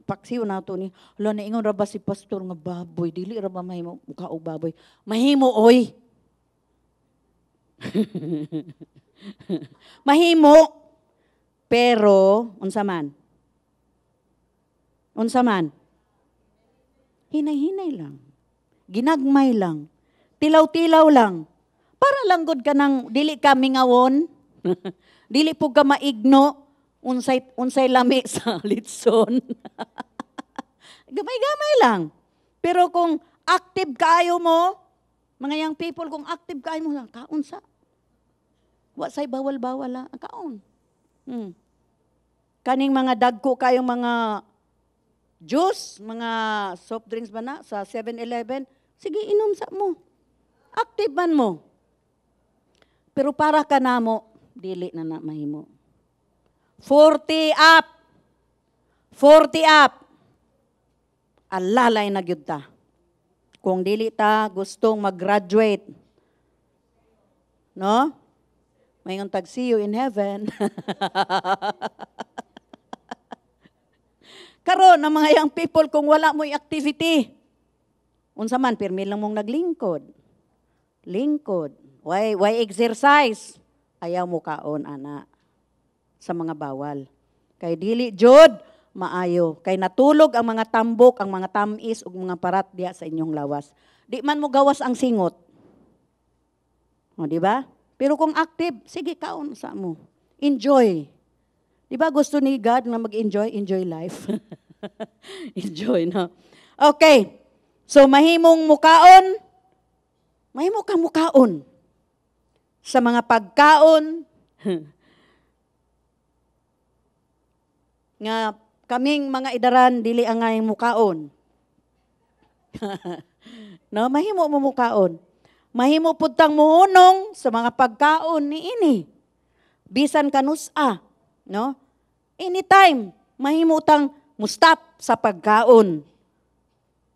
Paksiw nato ni. Hala, naingon ra ba si pastor nga baboy? Dili ra ba mahimo mukha og baboy? Mahimo, oy. Mahimo. Pero, unsa man? Unsa man? Hinay-hinay lang. Ginagmay lang. Tilaw-tilaw lang. Para lang gud ka nang dili ka mingawon. Dili po ka maigno. Unsay lami sa litson. Gamay-gamay lang. Pero kung active kayo mo, mga young people, kung active kayo mo, kaon sa. Wa say bawal-bawal la, kaon. Kaning mga dagko kayong mga juice, mga soft drinks ba na sa 7-Eleven, sige inom sa mo. Active man mo. Pero para ka na mo, dili na mahimo. 40 up. 40 up. Alalay na gyud ta. Kung dili ta gustong mag-graduate. No? Mayon tag see you in heaven. Karon ang mga young people kung wala mo'y activity. Unsa man pirmi lang mong naglingkod. Lingkod. Why exercise? Ayaw mo kaon ana sa mga bawal. Kay dili jud maayo. Kay natulog ang mga tambok, ang mga tamis ug mga parat diha sa inyong lawas. Di man mo gawas ang singot. O di ba? Pero kung active, sige kaon sa mo. Enjoy. Di ba gusto ni God na mag-enjoy? Enjoy life. Enjoy, no? Okay. So, mahimong mukaon. Mahimo kang mukaon. Sa mga pagkaon. Nga kaming mga idaran, dili angay mukaon. No? Mahimo mo mukaon. Mahimo pud tang muhunong sa mga pagkaon ni ini. Bisan kanusa, no? Anytime mahimo tang mustap sa pagkaon.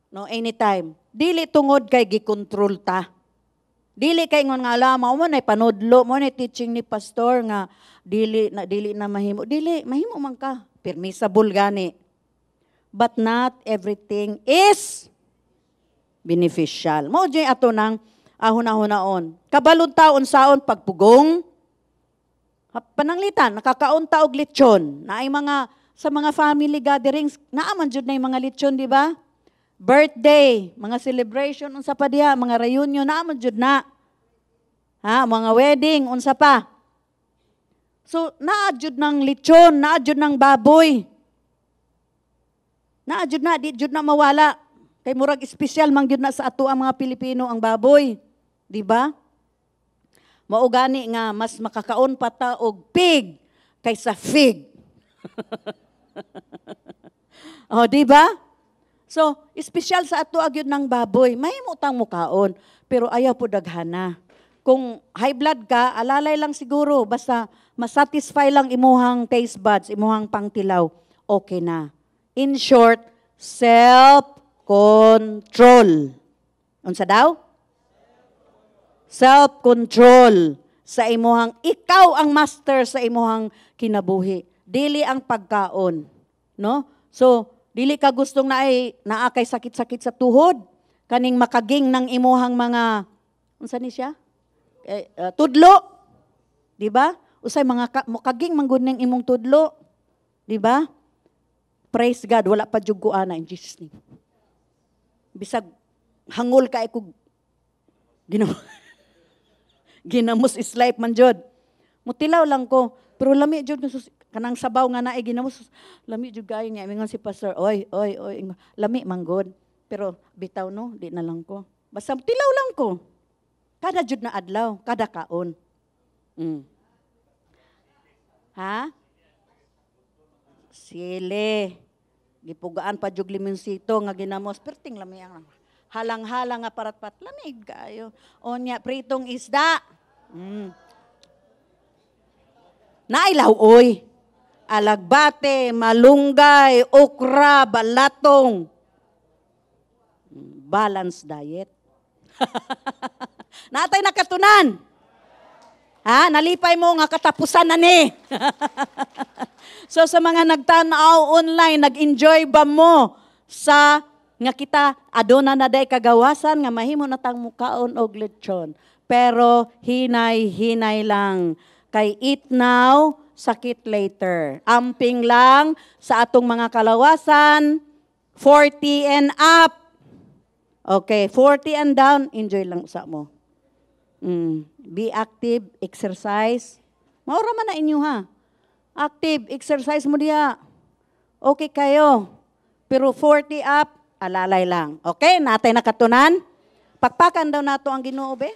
No, anytime. Dili tungod kay gikontrol ta. Dili kay ngon nga alam mo nay panudlo mo nay teaching ni pastor nga dili na mahimo. Dili mahimo man ka. Permissible gani. But not everything is beneficial. Mao jay ato nang ahon-ahonaon. Kabalod taon saon pagpugong. Pananglitan, nakakaon ta og lechon. Naay mga sa mga family gatherings, naaman jud na yung mga lechon, di ba? Birthday, mga celebration, unsa pa diha, mga reunion, naaman jud na. Ha, mga wedding, unsa pa. So, naa jud ng lechon, naa jud ng baboy. Naa jud na, di jud na mawala. Kay murag espesyal man jud na sa ato ang mga Pilipino ang baboy. Di ba? Mao gani nga mas makakaon pa ta og pig kaysa fig. Oh, di ba? So, espesyal sa ato agyud ng baboy, mahimo tang mukaon, pero ayaw po daghana. Kung high blood ka, alalay lang siguro, basta masatisfy lang imuhang taste buds, imuhang pangtilaw, okay na. In short, control. Unsa daw? Self-control sa imuhang, ikaw ang master sa imuhang kinabuhi. Dili ang pagkaon. No? So, dili ka gustong naa kay sakit-sakit sa tuhod, kaning makaging ng imuhang mga, unsa ni siya? Tudlo. Di ba? Usay makaging manggod ng imong tudlo. Di ba? Praise God, wala pa jud kuana in Jesus name. Bisag hangol ka ko ginamos is life man jud. Mutilaw lang ko, pero lami jud kanang sabaw nga naay ginamos, lami jud kay niya mingon si pastor, oy, lami manggod. Pero bitaw no, di na lang ko. Basta mutilaw lang ko. Kada jud na adlaw, kada kaon. Ha? Sile. Gipugaan pa jud limonsito nga ginamos, perting lami ang halang-halang nga parat-pat lamig kayo. Onya pritong isda. Nailaw oy. Alagbate, malunggay, okra, balatong. Balanced diet. Natay nakatunan. Ha, nalipay mo nga katapusan na ni. So sa mga nagtanaw online, nag-enjoy ba mo sa nga kita aduna na day kagawasan nga mahimo na tang mukaon og lechon. Pero hinay-hinay lang. Kay eat now, sakit later. Amping lang sa atong mga kalawasan, 40 and up. Okay, 40 and down, enjoy lang sa mo. Be active, exercise. Maura man na inyo ha. Active, exercise mo diya. Okay kayo. Pero 40 up, alalay lang. Okay, natay nakatunan. Pakpakan daw nato ang Ginoo be.